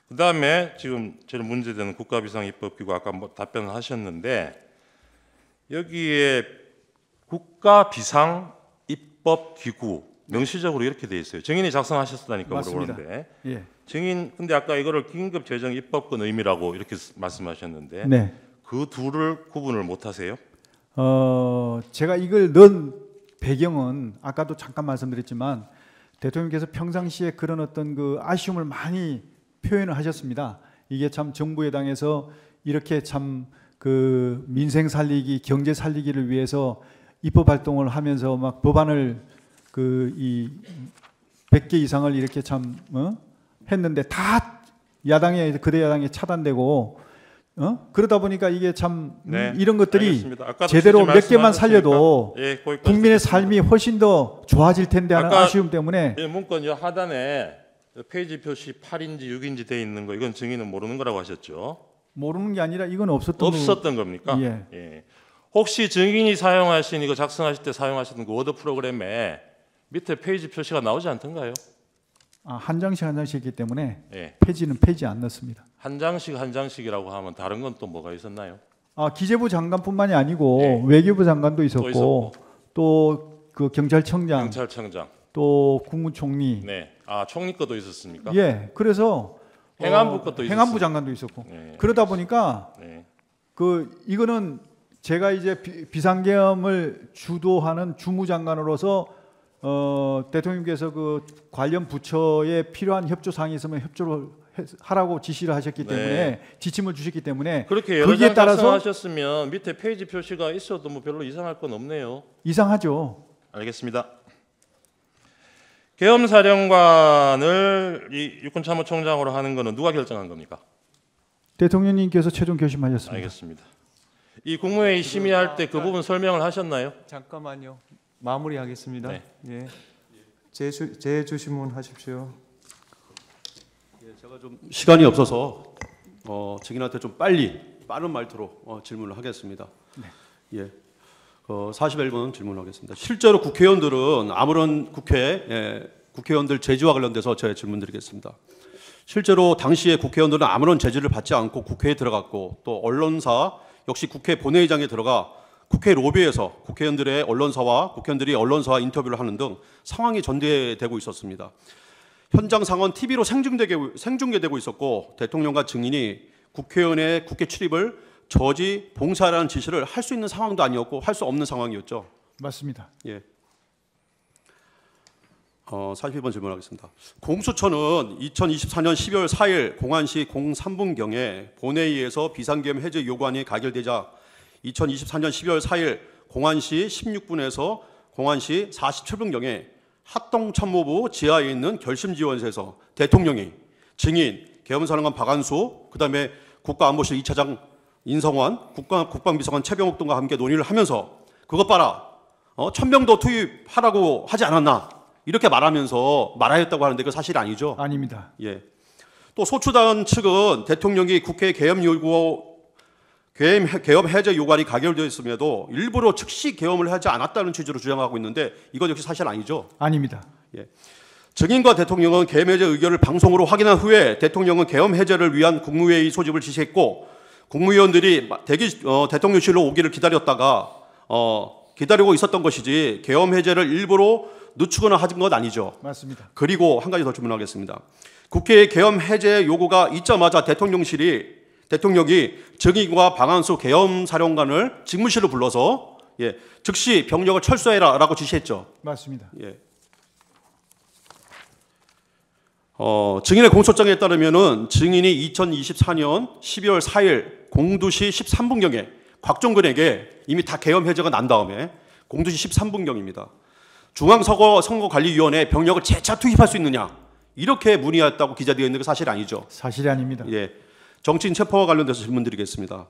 그다음에 지금 제일 문제되는 국가비상입법기구 아까 뭐 답변을 하셨는데 여기에 국가비상입법기구 명시적으로 이렇게 돼 있어요. 증인이 작성하셨다니까 맞습니다. 물어보는데 예. 증인 근데 아까 이거를 긴급재정입법권 의미라고 이렇게 말씀하셨는데 네. 그 둘을 구분을 못 하세요? 제가 이걸 넣은 배경은 아까도 잠깐 말씀드렸지만 대통령께서 평상시에 그런 어떤 그 아쉬움을 많이 표현을 하셨습니다. 이게 참 정부 여당에서 이렇게 참 그 민생 살리기, 경제 살리기를 위해서 입법 활동을 하면서 막 법안을 그 이 100개 이상을 이렇게 참 했는데 다 야당에 그대 야당에 차단되고 그러다 보니까 이게 참 네, 이런 것들이 알겠습니다. 아까도 제대로 취지 몇 개만 말씀하셨으니까. 살려도 예, 거기까지 국민의 듣겠습니다. 삶이 훨씬 더 좋아질 텐데 하는 아까 아쉬움 때문에 예, 문건 요 하단에 페이지 표시 8인지 6인지 돼 있는 거 이건 증인은 모르는 거라고 하셨죠? 모르는 게 아니라 이건 없었던 겁니까? 예. 예. 혹시 증인이 사용하신 이거 작성하실 때 사용하셨던 그 워드 프로그램에 밑에 페이지 표시가 나오지 않던가요? 한 장씩 한 장씩 있기 때문에 예. 폐지는 폐지 안 넣습니다. 한 장씩이라고 하면 다른 건 또 뭐가 있었나요? 기재부 장관뿐만이 아니고 예. 외교부 장관도 있었고. 있었고 또 그 경찰청장 경찰청장. 또 국무총리 네. 아, 총리 것도 있었습니까? 예 그래서 행안부 것도 행안부 있었어요. 장관도 있었고 네. 그러다 보니까 네. 이거는 제가 이제 비상계엄을 주도하는 주무장관으로서 대통령께서 그 관련 부처에 필요한 협조 사항이 있으면 협조를 하라고 지시를 하셨기 때문에 네. 지침을 주셨기 때문에 그렇게 여러 거기에 장 따라서 작성하셨으면 밑에 페이지 표시가 있어도 뭐 별로 이상할 건 없네요. 이상하죠. 알겠습니다. 계엄사령관을 이 육군참모총장으로 하는 거는 누가 결정한 겁니까? 대통령님께서 최종 결심하셨습니다. 알겠습니다. 이 국무회의 심의할 때 그 부분 설명을 하셨나요? 잠깐만요. 마무리하겠습니다. 네. 예. 제 주시문 하십시오. 제가 좀 시간이 없어서 증인한테 좀 빠른 말투로 질문을 하겠습니다. 예. 41분 질문하겠습니다. 실제로 국회의원들은 아무런 국회의원들 제지와 관련돼서 제 질문드리겠습니다. 실제로 당시에 국회의원들은 아무런 제지를 받지 않고 국회에 들어갔고 또 언론사 역시 국회 본회의장에 들어가 국회 로비에서 국회의원들의 국회의원들이 언론사와 인터뷰를 하는 등 상황이 전개되고 있었습니다. 현장 상황은 TV로 생중계되고 있었고 대통령과 증인이 국회의원의 국회 출입을 저지 봉사라는 지시를 할 수 있는 상황도 아니었고 할 수 없는 상황이었죠. 맞습니다. 예. 42번 질문하겠습니다. 공수처는 2024년 12월 4일 공안시 03분경에 본회의에서 비상계엄 해제 요구안이 가결되자 2024년 12월 4일 공안시 16분에서 공안시 47분경에 합동참모부 지하에 있는 결심지원실에서 대통령이 증인, 계엄사령관 박안수, 그다음에 국가안보실 2차장 인성환, 국방비서관 최병욱 등과 함께 논의를 하면서 그것 봐라, 1000명 더 투입하라고 하지 않았나 이렇게 말하였다고 하는데 그 사실이 아니죠. 아닙니다. 예. 또 소추단 측은 대통령이 국회 계엄 해제 요구안이 가결되었음에도 일부러 즉시 계엄을 하지 않았다는 취지로 주장하고 있는데 이것 역시 사실 아니죠. 아닙니다. 예. 증인과 대통령은 계엄 해제 의결을 방송으로 확인한 후에 대통령은 계엄 해제를 위한 국무회의 소집을 지시했고 국무위원들이 대통령실로 오기를 기다리고 있었던 것이지 계엄 해제를 일부러 늦추거나 하진 것 아니죠. 맞습니다. 그리고 한 가지 더 질문하겠습니다. 국회의 계엄 해제 요구가 있자마자 대통령이 증인과 박안수 계엄사령관을 직무실로 불러서 즉시 병력을 철수해라라고 지시했죠. 맞습니다. 예. 증인의 공소장에 따르면은 증인이 2024년 12월 4일 공두시 13분경에 곽종근에게 이미 다 계엄 해제가 난 다음에 공두시 13분경입니다. 중앙선거관리위원회에 병력을 재차 투입할 수 있느냐 이렇게 문의했다고 기재되어 있는 게 사실 아니죠. 사실이 아닙니다. 예, 정치인 체포와 관련돼서 질문드리겠습니다.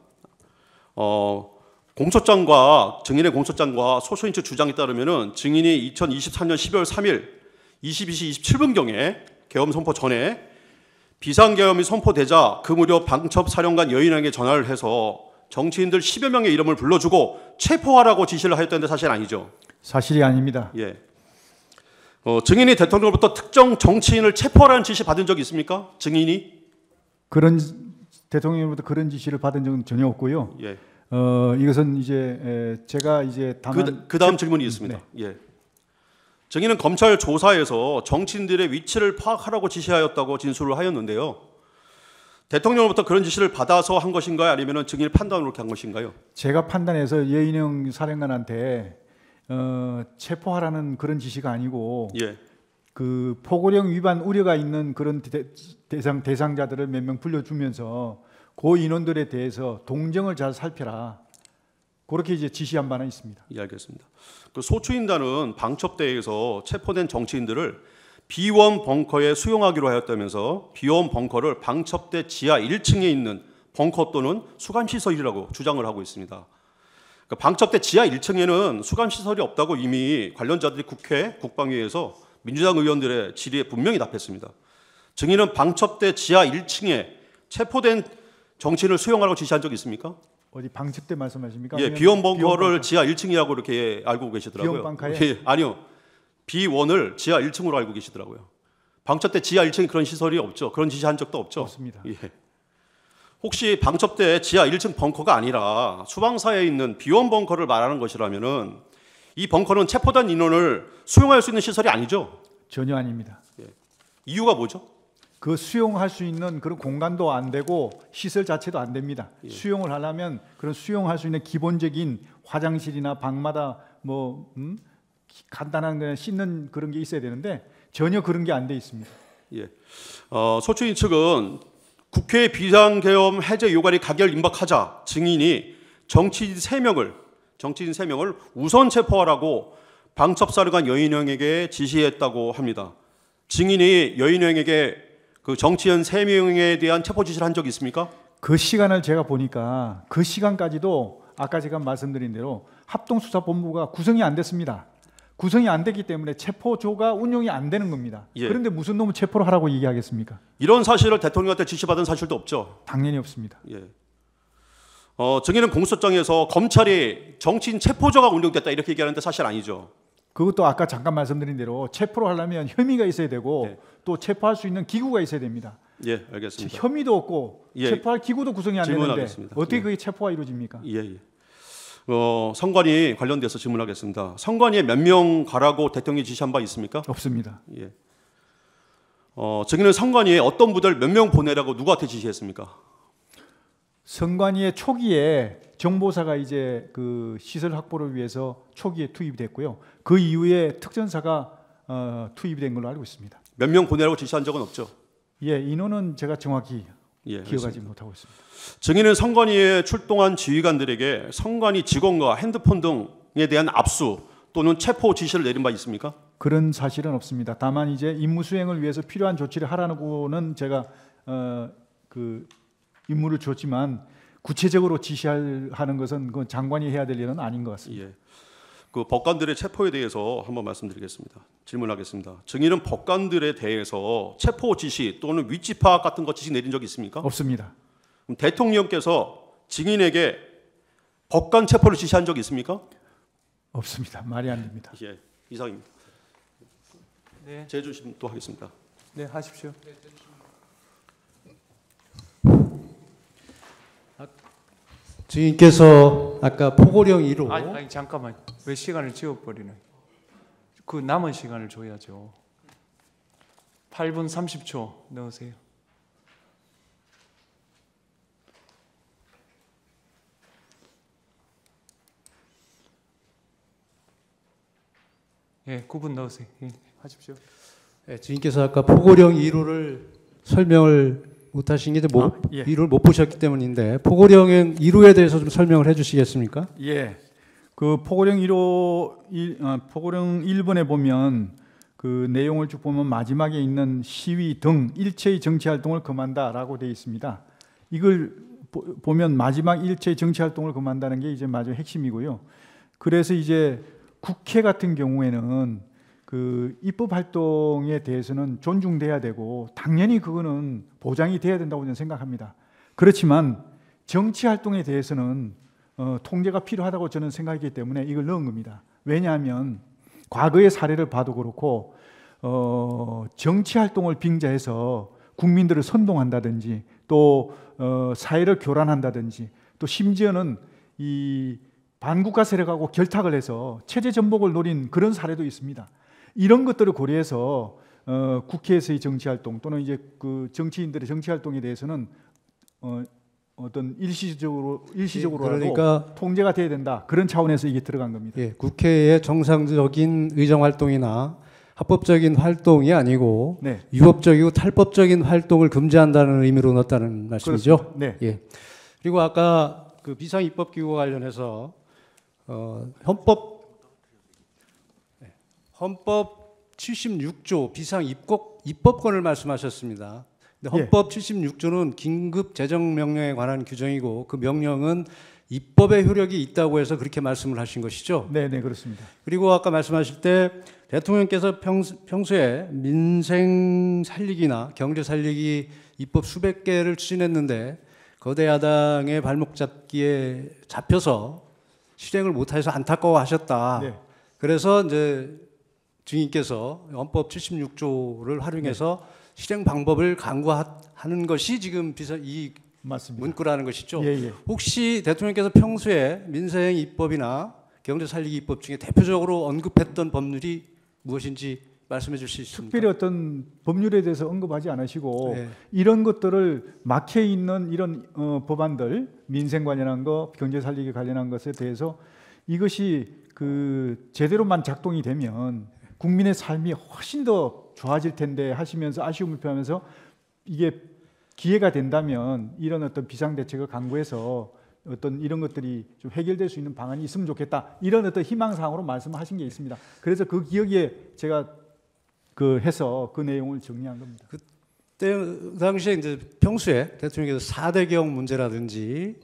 공소장과 증인의 공소장과 소수인 측 주장에 따르면은 증인이 2024년 12월 3일 22시 27분경에 계엄 선포 전에 비상계엄이 선포되자 그 무렵 방첩사령관 여인에게 전화를 해서 정치인들 10여 명의 이름을 불러주고 체포하라고 지시를 하였다는데 사실 아니죠. 사실이 아닙니다. 예. 증인이 대통령으로부터 특정 정치인을 체포하라는 지시 받은 적이 있습니까? 증인이? 그런 대통령으로부터 그런 지시를 받은 적은 전혀 없고요. 예. 이것은 이제 제가 이제 다만 그 다음 질문이 있습니다. 예. 증인은 검찰 조사에서 정치인들의 위치를 파악하라고 지시하였다고 진술을 하였는데요. 대통령으로부터 그런 지시를 받아서 한 것인가요? 아니면 증인의 판단으로 그렇게 한 것인가요? 제가 판단해서 예인영 사령관한테 체포하라는 그런 지시가 아니고 예. 그 포고령 위반 우려가 있는 그런 대상자들을 몇 명 불러주면서 그 인원들에 대해서 동정을 잘 살펴라. 그렇게 이제 지시한 바는 있습니다. 예, 알겠습니다. 그 소추인단은 방첩대에서 체포된 정치인들을 비원 벙커에 수용하기로 하였다면서 비원 벙커를 방첩대 지하 1층에 있는 벙커 또는 수감시설이라고 주장을 하고 있습니다. 그러니까 방첩대 지하 1층에는 수감시설이 없다고 이미 관련자들이 국회, 국방위에서 민주당 의원들의 질의에 분명히 답했습니다. 증인은 방첩대 지하 1층에 체포된 정치인을 수용하라고 지시한 적이 있습니까? 어디 방첩대 말씀하십니까? 예, 비원 벙커를 지하 1층이라고 이렇게 알고 계시더라고요. 비원 벙커에? 예, 아니요. 비원을 지하 1층으로 알고 계시더라고요. 방첩대 지하 1층에 그런 시설이 없죠. 그런 지시한 적도 없죠. 없습니다. 예. 혹시 방첩대 지하 1층 벙커가 아니라 수방사에 있는 비원 벙커를 말하는 것이라면은 이 벙커는 체포된 인원을 수용할 수 있는 시설이 아니죠. 전혀 아닙니다. 이유가 뭐죠? 그 수용할 수 있는 그런 공간도 안 되고 시설 자체도 안 됩니다. 수용을 하려면 그런 수용할 수 있는 기본적인 화장실이나 방마다 뭐 간단한 그냥 씻는 그런 게 있어야 되는데 전혀 그런 게 안 돼 있습니다. 예. 소추인 측은 국회 비상계엄 해제 요구안이 가결 임박하자 증인이 정치인 3명을 우선 체포하라고 방첩사령관 여인영에게 지시했다고 합니다. 증인이 여인영에게 그 정치인 3명에 대한 체포 지시를 한 적이 있습니까? 그 시간을 제가 보니까 그 시간까지도 아까 제가 말씀드린 대로 합동수사본부가 구성이 안 됐습니다. 구성이 안 됐기 때문에 체포조가 운영이 안 되는 겁니다. 예. 그런데 무슨 놈을 체포를 하라고 얘기하겠습니까? 이런 사실을 대통령한테 지시받은 사실도 없죠. 당연히 없습니다. 예. 증인은 공소장에서 검찰이 정치인 체포조가 운영됐다 이렇게 얘기하는데 사실 아니죠. 그것도 아까 잠깐 말씀드린 대로 체포를 하려면 혐의가 있어야 되고 네. 또 체포할 수 있는 기구가 있어야 됩니다. 예, 알겠습니다. 혐의도 없고 예. 체포할 기구도 구성이 안 되는데 질문하겠습니다. 어떻게 예. 그게 체포가 이루어집니까? 예, 예. 선관위 관련돼서 질문하겠습니다. 선관위에 몇 명 가라고 대통령이 지시한 바 있습니까? 없습니다. 예. 증인은 선관위에 어떤 부대를 몇 명 보내라고 누구한테 지시했습니까? 선관위의 초기에 정보사가 이제 그 시설 확보를 위해서 초기에 투입이 됐고요. 그 이후에 특전사가 투입이 된 걸로 알고 있습니다. 몇 명 보내라고 지시한 적은 없죠. 예, 인원은 제가 정확히 예, 기억하지 알겠습니다. 못하고 있습니다. 증인은 선관위에 출동한 지휘관들에게 선관위 직원과 핸드폰 등에 대한 압수 또는 체포 지시를 내린 바 있습니까? 그런 사실은 없습니다. 다만 이제 임무 수행을 위해서 필요한 조치를 하라고는 제가 그 임무를 줬지만 구체적으로 지시하는 것은 그 장관이 해야 될 일은 아닌 것 같습니다. 예. 그 법관들의 체포에 대해서 한번 말씀드리겠습니다. 질문하겠습니다. 증인은 법관들에 대해서 체포 지시 또는 위치 파악 같은 거 지시 내린 적이 있습니까? 없습니다. 그럼 대통령께서 증인에게 법관 체포를 지시한 적이 있습니까? 없습니다. 말이 안 됩니다. 예, 이상입니다. 네, 제주심 또 하겠습니다. 네 하십시오. 주인께서 아까 포고령 2로 아니 잠깐만 왜 시간을 지워버리는? 그 남은 시간을 줘야죠. 8분 30초 넣으세요. 예, 9분 넣으세요. 예, 하십시오. 주인께서 아까 포고령 2로를 설명을 못하신 게 2로를 못 보셨기 때문인데 포고령 2로에 대해서 좀 설명을 해주시겠습니까? 예, 그 포고령 1번에 보면 그 내용을 쭉 보면 마지막에 있는 시위 등 일체의 정치 활동을 금한다라고 되어 있습니다. 이걸 보면 마지막 일체의 정치 활동을 금한다는 게 이제 마지막 핵심이고요. 그래서 이제 국회 같은 경우에는 그 입법 활동에 대해서는 존중돼야 되고 당연히 그거는 보장이 돼야 된다고 저는 생각합니다. 그렇지만 정치 활동에 대해서는 통제가 필요하다고 저는 생각하기 때문에 이걸 넣은 겁니다. 왜냐하면 과거의 사례를 봐도 그렇고 정치 활동을 빙자해서 국민들을 선동한다든지 또 사회를 교란한다든지 또 심지어는 이 반국가 세력하고 결탁을 해서 체제 전복을 노린 그런 사례도 있습니다. 이런 것들을 고려해서 국회에서의 정치 활동 또는 이제 그 정치인들의 정치 활동에 대해서는 어떤 일시적으로라도 그러니까 통제가 돼야 된다. 그런 차원에서 이게 들어간 겁니다. 예, 국회의 정상적인 의정 활동이나 합법적인 활동이 아니고 네. 위법적이고 탈법적인 활동을 금지한다는 의미로 넣었다는 말씀이죠. 그렇습니다. 네. 예. 그리고 아까 그 비상 입법 기구와 관련해서 헌법 76조 비상 입법권을 말씀하셨습니다. 근데 헌법 76조는 긴급 재정 명령에 관한 규정이고 그 명령은 입법의 효력이 있다고 해서 그렇게 말씀을 하신 것이죠. 네, 네, 그렇습니다. 그리고 아까 말씀하실 때 대통령께서 평소에 민생 살리기나 경제 살리기 입법 수백 개를 추진했는데 거대 야당의 발목 잡기에 잡혀서 실행을 못해서 안타까워하셨다. 네. 그래서 이제 증인께서 헌법 76조를 활용해서 실행 방법을 강구하는 것이 지금 이 맞습니다. 문구라는 것이죠. 예, 예. 혹시 대통령께서 평소에 민생 입법이나 경제 살리기 입법 중에 대표적으로 언급했던 법률이 무엇인지 말씀해 주실 수 있습니까? 특별히 어떤 법률에 대해서 언급하지 않으시고 네. 이런 것들을 막혀 있는 이런 법안들, 민생 관련한 거, 경제 살리기 관련한 것에 대해서 이것이 그 제대로만 작동이 되면 국민의 삶이 훨씬 더 좋아질 텐데 하시면서 아쉬움을 표하면서 이게 기회가 된다면 이런 어떤 비상대책을 강구해서 어떤 이런 것들이 좀 해결될 수 있는 방안이 있으면 좋겠다. 이런 어떤 희망사항으로 말씀하신 게 있습니다. 그래서 그 기억에 제가 해서 그 내용을 정리한 겁니다. 그때 당시에 이제 평소에 대통령께서 4대 개혁 문제라든지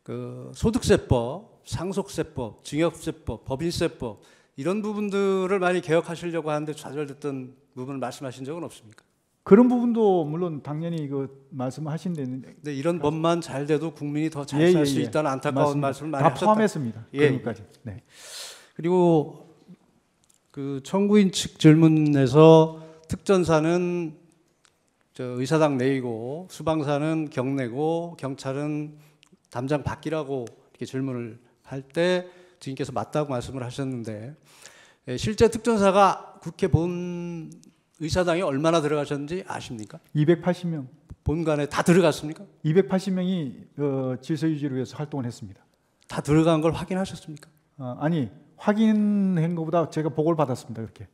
그 소득세법, 상속세법, 증여세법, 법인세법 이런 부분들을 많이 개혁하시려고 하는데 좌절됐던 부분을 말씀하신 적은 없습니까? 그런 부분도 물론 당연히 말씀하신 데는 근데 이런 법만 잘 돼도 국민이 더 잘 예, 살 예, 수 예. 있다는 안타까운 맞습니다. 말씀을 많이 다 하셨다. 포함했습니다. 예. 그런 것까지. 네. 그리고 그 청구인 측 질문에서 특전사는 의사당 내이고 수방사는 경내고 경찰은 담장 밖이라고 이렇게 질문을 할 때 증인께서 맞다고 말씀을 하셨는데 실제 특전사가 국회 본 의사당에 얼마나 들어가셨는지 아십니까? 280명. 본관에 다 들어갔습니까? 280명이 질서 유지를 위해서 활동을 했습니다. 다 들어간 걸 확인하셨습니까? 아니 확인한 것보다 제가 보고를 받았습니다. 그렇게.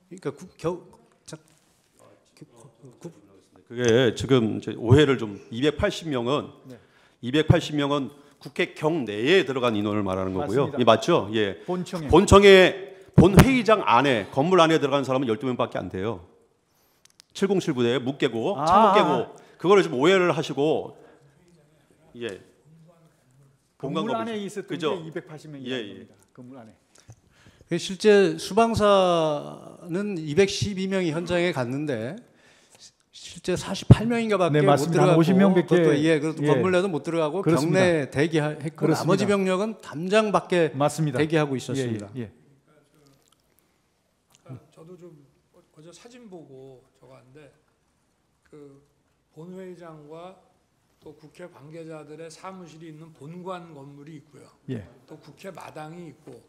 그러니까 그게 지금 이제 오해를 좀 280명은 국회 경내에 들어간 인원을 말하는 거고요. 맞습니다. 예, 맞죠? 예. 본청에 본 회의장 안에 건물 안에 들어간 사람은 12명밖에 안 돼요. 7079대 묵 깨고 창문 깨고 그거를 좀 오해를 하시고 예. 건물 안에 있었던 그죠? 게 280명이라는 예, 예. 겁니다. 건물 안에. 실제 수방사는 212명이 현장에 갔는데 실제 48명인가밖에 네, 못 맞습니다. 들어가고 50명 밖에. 그것도 예. 건물 내도 못 들어가고 그렇습니다. 경내 대기했고 그렇습니다. 나머지 병력은 담장 밖에 맞습니다. 대기하고 있었습니다. 예, 예. 저도 좀 어제 사진 보고 저거 하는데 그 본회의장과 또 국회 관계자들의 사무실이 있는 본관 건물이 있고요. 예. 또 국회 마당이 있고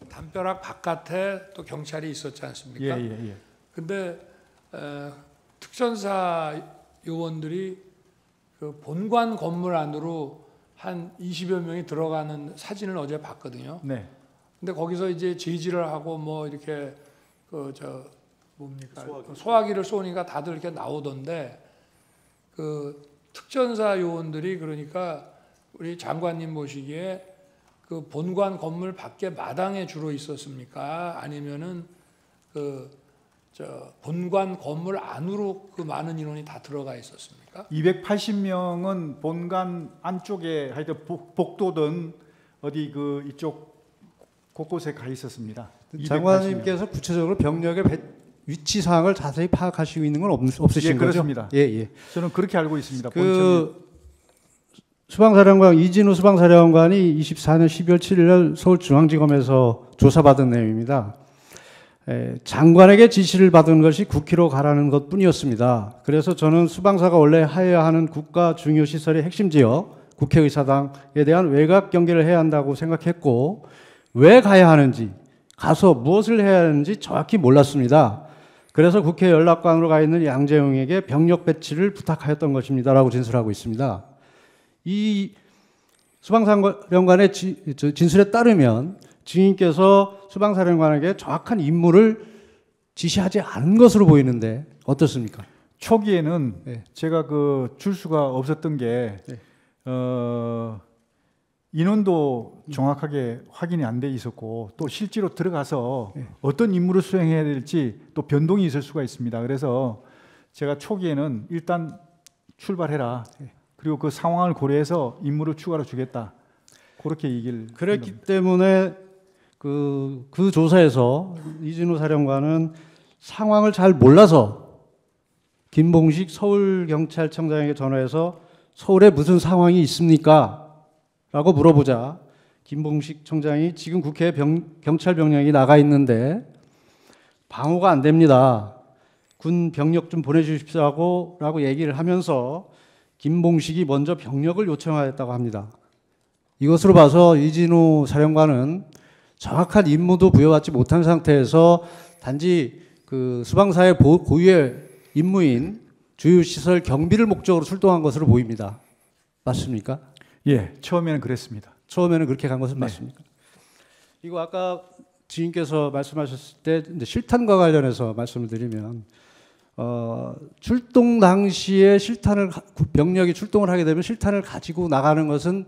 담벼락 바깥에 또 경찰이 있었지 않습니까? 예, 예, 예. 근데 특전사 요원들이 그 본관 건물 안으로 한 20여 명이 들어가는 사진을 어제 봤거든요. 네. 근데 거기서 이제 제지를 하고 뭐 이렇게 소화기를 쏘니까 다들 이렇게 나오던데 그 특전사 요원들이 그러니까 우리 장관님 보시기에 그 본관 건물 밖에 마당에 주로 있었습니까? 아니면은 본관 건물 안으로 그 많은 인원이 다 들어가 있었습니까? 280명은 본관 안쪽에 하여튼 복도든 어디 이쪽 곳곳에 가 있었습니다. 장관님께서 구체적으로 병력의 위치 사항을 자세히 파악하시고 있는 건 없으신 예, 거죠? 그렇습니다. 예, 예. 저는 그렇게 알고 있습니다. 그 수방사령관 이진우 수방사령관이 24년 12월 7일 날 서울중앙지검에서 조사받은 내용입니다. 장관에게 지시를 받은 것이 국회로 가라는 것뿐이었습니다. 그래서 저는 수방사가 원래 하여야 하는 국가 중요 시설의 핵심 지역 국회의사당에 대한 외곽 경계를 해야 한다고 생각했고 왜 가야 하는지 가서 무엇을 해야 하는지 정확히 몰랐습니다. 그래서 국회 연락관으로 가 있는 양재용에게 병력 배치를 부탁하였던 것입니다라고 진술하고 있습니다. 이 수방사령관의 진술에 따르면 증인께서 수방사령관에게 정확한 임무를 지시하지 않은 것으로 보이는데 어떻습니까? 초기에는 네. 제가 그 줄수가 없었던 게 네. 인원도 정확하게 확인이 안 돼 있었고 또 실제로 들어가서 어떤 임무를 수행해야 될지 또 변동이 있을 수가 있습니다. 그래서 제가 초기에는 일단 출발해라. 그리고 그 상황을 고려해서 임무를 추가로 주겠다. 그렇게 얘기를 그랬기 때문에 그 조사에서 이진우 사령관은 상황을 잘 몰라서 김봉식 서울경찰청장에게 전화해서 서울에 무슨 상황이 있습니까? 라고 물어보자 김봉식 청장이 지금 국회에 경찰 병력이 나가 있는데 방어가 안 됩니다. 군 병력 좀 보내주십시오 라고 얘기를 하면서 김봉식이 먼저 병력을 요청하였다고 합니다. 이것으로 봐서 이진우 사령관은 정확한 임무도 부여받지 못한 상태에서 단지 그 수방사의 고유의 임무인 주요시설 경비를 목적으로 출동한 것으로 보입니다. 맞습니까? 예, 처음에는 그랬습니다. 처음에는 그렇게 간 것은 맞습니까? 이거 아까 지인께서 말씀하셨을 때 이제 실탄과 관련해서 말씀을 드리면 출동 당시에 병력이 출동을 하게 되면 실탄을 가지고 나가는 것은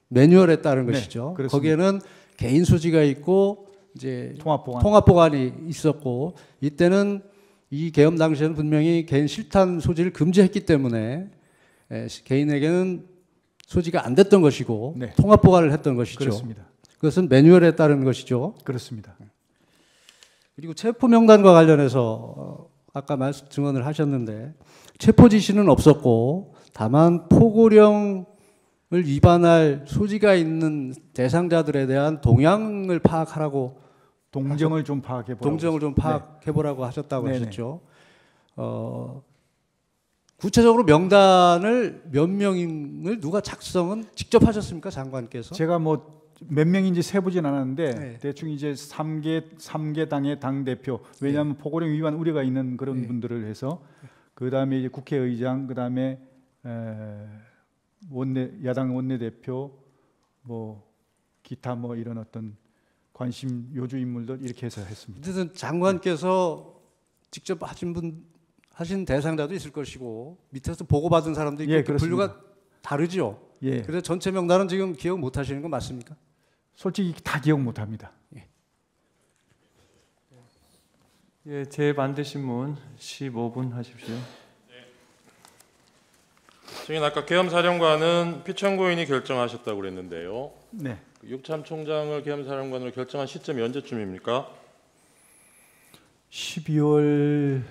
매뉴얼에 따른 것이죠. 그렇습니다. 거기에는 개인 소지가 있고 이제 통합보관. 통합 보관이 있었고 이때는 이 계엄 당시에는 분명히 개인 실탄 소지를 금지했기 때문에 개인에게는 소지가 안 됐던 것이고 네. 통합 보관을 했던 것이죠. 그렇습니다. 그것은 매뉴얼에 따른 것이죠. 그렇습니다. 그리고 체포 명단과 관련해서 아까 증언을 하셨는데 체포 지시는 없었고 다만 포고령을 위반할 소지가 있는 대상자들에 대한 동향을 파악하라고 동정을 좀 파악해 보라고. 동정을 좀 파악해 보라고 하셨다고 네네. 하셨죠. 구체적으로 명단을 몇 명을 누가 작성은 직접 하셨습니까, 장관께서? 제가 뭐 몇 명인지 세보진 않았는데 네. 대충 이제 3개 당의 당 대표 왜냐하면 포고령 위반 우려가 있는 그런 네. 분들을 해서 그 다음에 이제 국회의장 그 다음에 야당 원내대표 뭐 기타 뭐 이런 어떤 관심 요주 인물들 이렇게 해서 했습니다. 어쨌든 장관께서 직접 하신 대상자도 있을 것이고 밑에서 보고받은 사람도 있고 예, 그 그렇습니다. 분류가 다르죠. 예, 그래서 전체 명단은 지금 기억 못 하시는 건 맞습니까? 솔직히 다 기억 못합니다. 예, 재반대신문 15분 하십시오. 증인 아까 계엄사령관은 피청구인이 결정하셨다고 그랬는데요. 네, 육참 총장을 계엄사령관으로 결정한 시점이 언제쯤입니까? 12월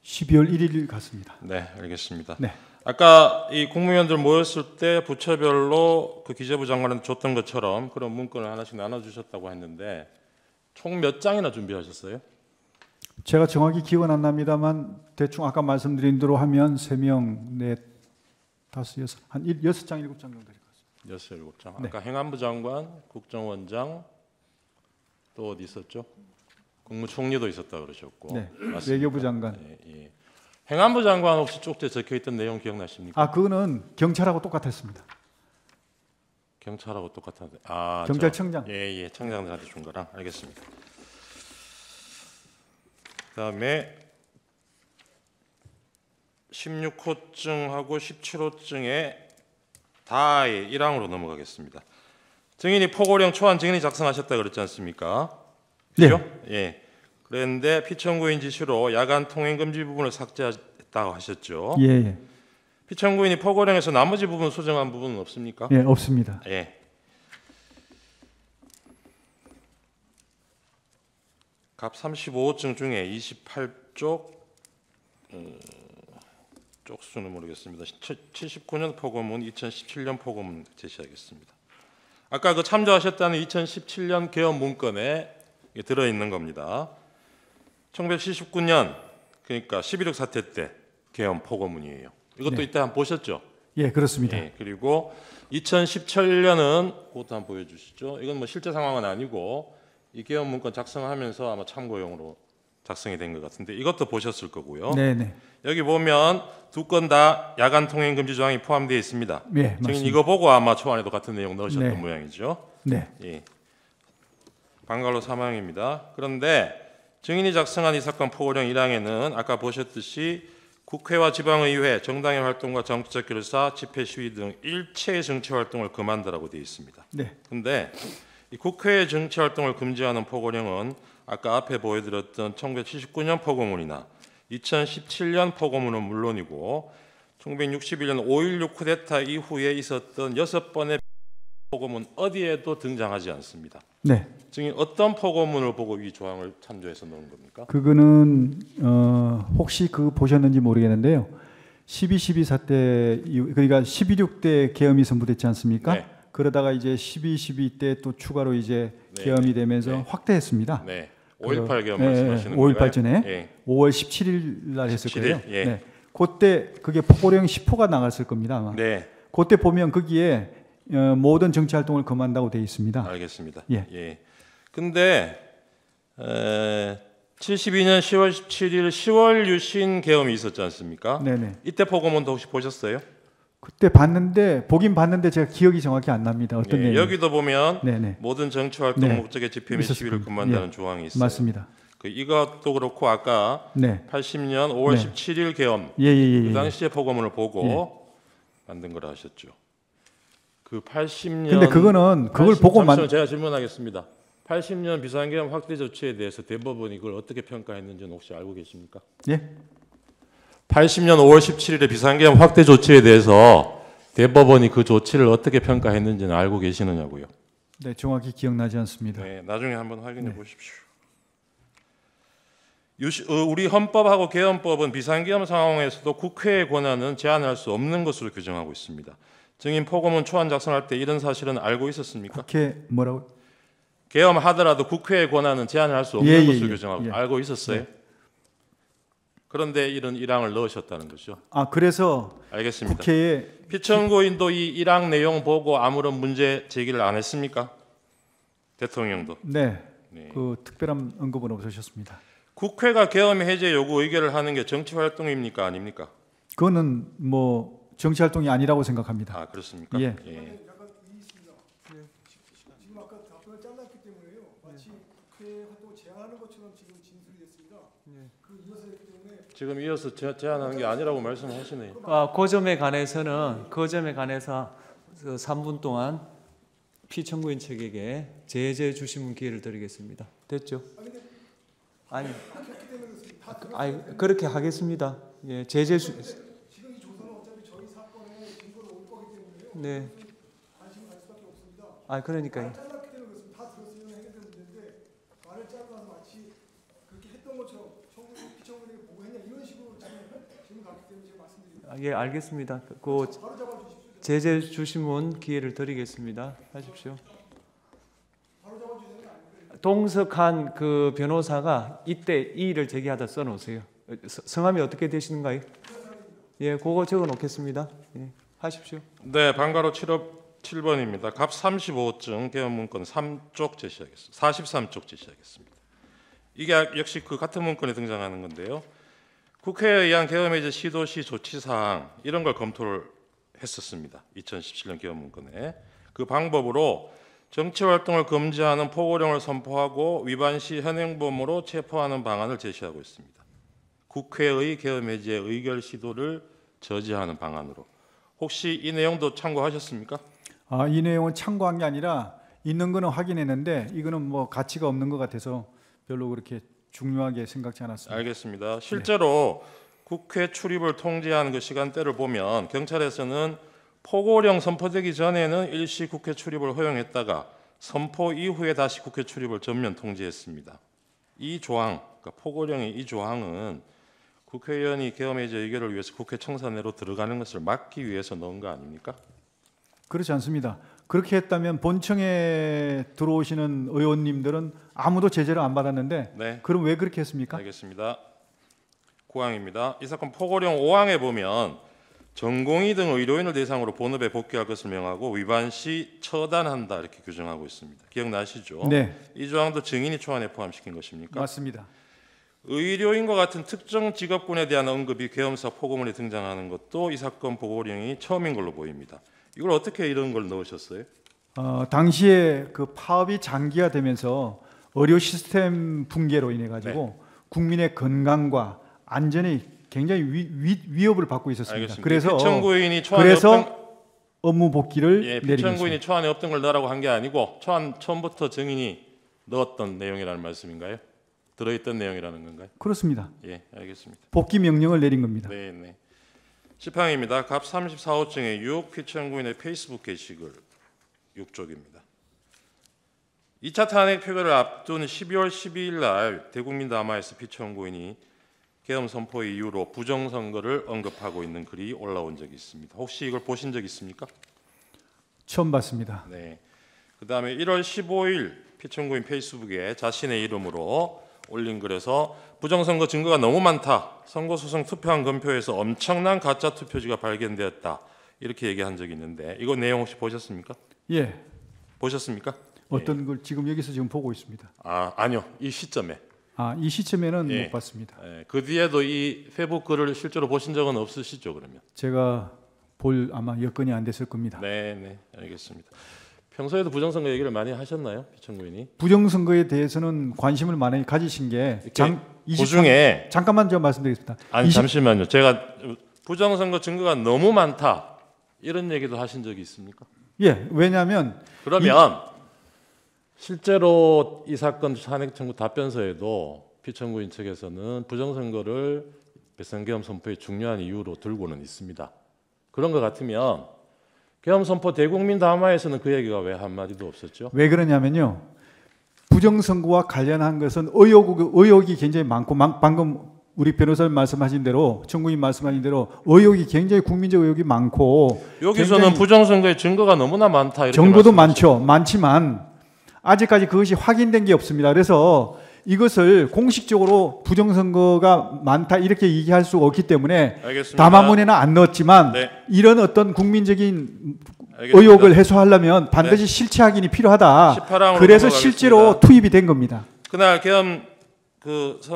1일 같습니다. 네, 알겠습니다. 네. 아까 이 국무위원들 모였을 때 부처별로 그 기재부 장관한테 줬던 것처럼 그런 문건을 하나씩 나눠주셨다고 했는데 총 몇 장이나 준비하셨어요? 제가 정확히 기억은 안 납니다만 대충 아까 말씀드린 대로 하면 3명, 넷, 5, 6, 한 6장, 7장 정도 될 것 같습니다. 6, 7장. 네. 아까 행안부 장관, 국정원장 또 어디 있었죠? 국무총리도 있었다 그러셨고. 네, 맞습니까? 외교부 장관. 예, 예. 행안부 장관 혹시 쪽지에 적혀있던 내용 기억나십니까? 아, 그거는 경찰하고 똑같았습니다. 경찰하고 똑같은데. 아, 경찰청장. 예, 청장들한테 준 거랑 알겠습니다. 그다음에 16호증하고 17호증에 다 1항으로 넘어가겠습니다. 증인이 포고령 초안 증인이 작성하셨다 그랬지 않습니까? 그죠? 네. 예. 그런데 피청구인 지시로 야간 통행 금지 부분을 삭제했다고 하셨죠. 예, 예. 피청구인이 포고령에서 나머지 부분 수정한 부분은 없습니까? 예, 없습니다. 예. 갑 35호증 중에 28쪽 쪽수는 모르겠습니다. 79년 포고문, 2017년 포고문 제시하겠습니다. 아까 그 참조하셨다는 2017년 개헌 문건에 들어있는 겁니다. 1979년 그러니까 11.6 사태 때 개헌 포고문이에요. 이것도 네. 이때 한번 보셨죠? 예, 그렇습니다. 예, 그리고 2017년은 그것도 한번 보여주시죠. 이건 뭐 실제 상황은 아니고 이 개헌 문건 작성하면서 아마 참고용으로 작성이 된 것 같은데 이것도 보셨을 거고요. 네, 네. 여기 보면 두 건 다 야간 통행 금지 조항이 포함되어 있습니다. 예, 지금 맞습니다. 이거 보고 아마 초안에도 같은 내용 넣으셨던 네. 모양이죠. 네. 예. 방갈로 사망입니다. 그런데 증인이 작성한 이 사건 포고령 1항에는 아까 보셨듯이 국회와 지방의회, 정당의 활동과 정치적 결사, 집회 시위 등 일체의 정치 활동을 금한다라고 되어 있습니다. 네. 근데 이 국회의 정치 활동을 금지하는 포고령은 아까 앞에 보여드렸던 1979년 포고문이나 2017년 포고문은 물론이고 1961년 5.16 쿠데타 이후에 있었던 6번의 포고문 어디에도 등장하지 않습니다. 네. 증인 어떤 포고문을 보고 이 조항을 참조해서 넣은 겁니까? 그거는 혹시 그 보셨는지 모르겠는데요. 12.12 사태 이후, 그러니까 12.6 때 계엄이 선포됐지 않습니까? 네. 그러다가 이제 12.12 때 또 추가로 이제 네. 계엄이 되면서 네. 확대했습니다. 네. 5.18 계엄 네, 말씀하시는 5.18 건가요? 전에 예. 5월 17일 날 했을 17일, 거예요. 예. 네. 그때 그게 포고령 10호가 나갔을 겁니다. 아마. 네. 그때 보면 거기에 모든 정치 활동을 금한다고 되어 있습니다. 알겠습니다. 예. 예. 근데 72년 10월 17일 10월 유신 계엄이 있었지 않습니까? 네네. 이때 포고문도 혹시 보셨어요? 그때 봤는데 보긴 봤는데 제가 기억이 정확히 안 납니다. 어떤 예, 내용? 여기도 보면 네네. 모든 정치 활동 네. 목적의 집회 및 있었을 시위를 겁니다. 금한다는 예. 조항이 있어요. 맞습니다. 그 이것도 그렇고 아까 네. 80년 5월 네. 17일 계엄 예예예. 그 당시에 포고문을 보고 만든 거라 하셨죠. 그 80년 근데 그거는 그걸 보고 잠시만 제가 질문하겠습니다. 80년 비상계엄 확대 조치에 대해서 대법원이 이걸 어떻게 평가했는지는 혹시 알고 계십니까? 예? 80년 5월 17일에 비상계엄 확대 조치에 대해서 대법원이 그 조치를 어떻게 평가했는지는 알고 계시느냐고요. 네, 정확히 기억나지 않습니다. 네, 나중에 한번 확인해 보십시오. 우리 헌법하고 개헌법은 비상계엄 상황에서도 국회의 권한은 제한할 수 없는 것으로 규정하고 있습니다. 증인 포고문 초안 작성할 때 이런 사실은 알고 있었습니까? 국회 뭐라고? 계엄하더라도 국회의 권한은 제한할 수 없는 예, 예, 것으로 예. 규정하고 예. 알고 있었어요? 그런데 이런 일항을 넣으셨다는 거죠. 아, 그래서 알겠습니다. 국회에 피청구인도 이 일항 내용 보고 아무런 문제 제기를 안 했습니까? 대통령도. 네, 네. 그 특별한 언급은 없으셨습니다. 국회가 계엄 해제 요구 의결을 하는 게 정치 활동입니까 아닙니까? 그거는 뭐 정치 활동이 아니라고 생각합니다. 아 그렇습니까? 예. 지금 아까 답변을 잘랐기 때문에요. 마치 국회 활동을 제한하는 것처럼 지금 진술이 됐습니다. 그 이어서 했기 때문에 지금 이어서 제안하는 게 아니라고 말씀하시네요. 그 점에 관해서는 그 점에 관해서 3분 동안 피청구인 측에게 제재 주시문 기회를 드리겠습니다. 됐죠? 아니, 그렇게 하겠습니다. 예, 제재 주. 지금 이 조서는 어차피 저희 사건에 증거로 올 거기 때문에요. 네. 관심을 갈 수밖에 없습니다. 아, 그러니까요. 잘랐기 때문에 그렇습니다. 다 들었으면 해결될 문제인데 말을 자르고 나서 마치 그렇게 했던 것처럼 피청구인에게 보고했냐 이런 식으로 지금 갔기 때문에 제가 말씀드립니다. 예, 알겠습니다. 그 바로 잡아주십시오. 제재 주시문 기회를 드리겠습니다. 하십시오. 동석한 그 변호사가 이때 이의를 제기하다 써놓으세요. 성함이 어떻게 되시는가요? 예, 그거 적어놓겠습니다. 예, 하십시오. 네, 방가로 7번입니다. 갑 35증 개헌 문건 3쪽 제시하겠습니다. 43쪽 제시하겠습니다. 이게 역시 그 같은 문건에 등장하는 건데요. 국회에 의한 계엄 해제 시도시 조치 사항 이런 걸 검토를 했었습니다. 2017년 계엄 문건에 그 방법으로 정치 활동을 금지하는 포고령을 선포하고 위반 시 현행범으로 체포하는 방안을 제시하고 있습니다. 국회의 계엄 해제 의결 시도를 저지하는 방안으로. 혹시 이 내용도 참고하셨습니까? 아, 이 내용은 참고한 게 아니라 있는 거는 확인했는데 이거는 뭐 가치가 없는 것 같아서 별로 그렇게 중요하게 생각지 않았습니다. 알겠습니다. 실제로 국회 출입을 통제하는 그 시간대를 보면 경찰에서는 포고령 선포되기 전에는 일시 국회 출입을 허용했다가 선포 이후에 다시 국회 출입을 전면 통제했습니다. 이 조항, 그러니까 포고령의 이 조항은 국회의원이 계엄해제 의결을 위해서 국회 청사내로 들어가는 것을 막기 위해서 넣은 거 아닙니까? 그렇지 않습니다. 그렇게 했다면 본청에 들어오시는 의원님들은 아무도 제재를 안 받았는데 네. 그럼 왜 그렇게 했습니까? 알겠습니다. 9항입니다. 이 사건 포고령 5항에 보면 전공의 등 의료인을 대상으로 본업에 복귀할 것을 명하고 위반 시 처단한다 이렇게 규정하고 있습니다. 기억나시죠? 네, 이 조항도 증인이 초안에 포함시킨 것입니까? 맞습니다. 의료인과 같은 특정 직업군에 대한 언급이 계엄사 포고문에 등장하는 것도 이 사건 포고령이 처음인 걸로 보입니다. 이걸 어떻게 이런 걸 넣으셨어요? 당시에 그 파업이 장기화되면서 의료 시스템 붕괴로 인해 가지고 국민의 건강과 안전이 굉장히 위협을 받고 있었습니다. 알겠습니다. 그래서 피청구인이 초안에 없던 업무 복귀를 예, 내린 피청구인이 것입니다. 초안에 없던 걸 넣으라고 한 게 아니고 초안 처음부터 증인이 넣었던 내용이라는 말씀인가요? 들어있던 내용이라는 건가요? 그렇습니다. 예, 알겠습니다. 복귀 명령을 내린 겁니다. 네, 네. 10항입니다. 갑 34호증의 6 피청구인의 페이스북 게시글 6쪽입니다. 2차 탄핵 표결을 앞둔 12월 12일 날 대국민 담화에서 피청구인이 계엄 선포의 이유로 부정선거를 언급하고 있는 글이 올라온 적이 있습니다. 혹시 이걸 보신 적 있습니까? 처음 봤습니다. 네. 그다음에 1월 15일 피청구인 페이스북에 자신의 이름으로 올린 글에서 부정선거 증거가 너무 많다. 선거소송 투표한 검표에서 엄청난 가짜 투표지가 발견되었다. 이렇게 얘기한 적이 있는데 이거 내용 혹시 보셨습니까? 예, 보셨습니까? 어떤 걸 지금 여기서 지금 보고 있습니다. 아니요. 이 시점에. 이 시점에는 예. 못 봤습니다. 예, 그 뒤에도 이 페북 글을 실제로 보신 적은 없으시죠, 그러면? 제가 볼 아마 여건이 안 됐을 겁니다. 네, 네. 알겠습니다. 평소에도 부정선거 얘기를 많이 하셨나요? 피청구인이? 부정선거에 대해서는 관심을 많이 가지신 게 그중에 잠깐만 좀 말씀드리겠습니다. 잠시만요. 제가 부정선거 증거가 너무 많다. 이런 얘기도 하신 적이 있습니까? 예, 왜냐하면 그러면 실제로 이 사건 탄핵 청구 답변서에도 피청구인 측에서는 부정선거를 배선계엄 선포의 중요한 이유로 들고는 있습니다. 그런 것 같으면 계엄 선포 대국민 담화에서는 그 얘기가 왜 한마디도 없었죠? 왜 그러냐면요. 부정선거와 관련한 것은 의혹이 굉장히 많고 방금 우리 변호사님 말씀하신 대로 청구인 말씀하신 대로 의혹이 굉장히 국민적 의혹이 많고 여기서는 부정선거의 증거가 너무나 많다 이렇게 정보도 말씀하시죠. 많지만 아직까지 그것이 확인된 게 없습니다. 그래서 이것을 공식적으로 부정선거가 많다 이렇게 얘기할 수 없기 때문에 알겠습니다. 담화문에는 안 넣었지만 네. 이런 어떤 국민적인 알겠습니다. 의혹을 해소하려면 반드시 실체 확인이 필요하다. 18항으로 그래서 넘어가겠습니다. 실제로 투입이 된 겁니다. 그날 계엄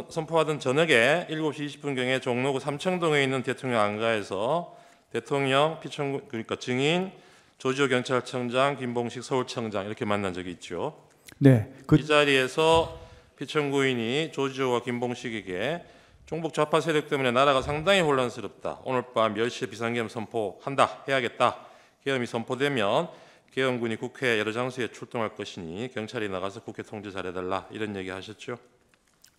선포하던 저녁에 7시 20분경에 종로구 삼청동에 있는 대통령 안가에서 대통령, 피청구 그러니까 증인, 조지호 경찰청장, 김봉식 서울청장 이렇게 만난 적이 있죠. 네, 이 자리에서 피청구인이 조지호와 김봉식에게 종북 좌파 세력 때문에 나라가 상당히 혼란스럽다. 오늘 밤 10시에 비상계엄 선포한다. 해야겠다. 계엄이 선포되면 계엄군이 국회 여러 장소에 출동할 것이니 경찰이 나가서 국회 통제 잘해달라. 이런 얘기 하셨죠.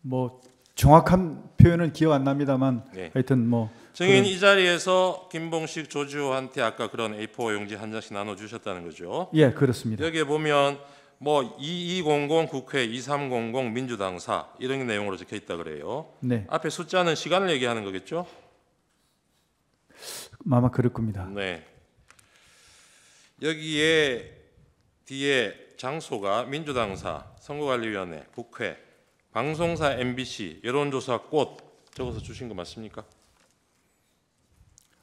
뭐 정확한 표현은 기억 안 납니다만 네. 하여튼 뭐 증인 이 자리에서 김봉식, 조지호한테 아까 그런 A4 용지 한 장씩 나눠주셨다는 거죠. 예, 그렇습니다. 여기에 보면 뭐 2200 국회 2300 민주당사 이런 내용으로 적혀 있다 그래요. 네, 앞에 숫자는 시간을 얘기하는 거겠죠? 아마 그럴 겁니다. 네. 여기에 뒤에 장소가 민주당사, 선거관리위원회, 국회, 방송사 MBC, 여론조사 꽃 적어서 주신 거 맞습니까?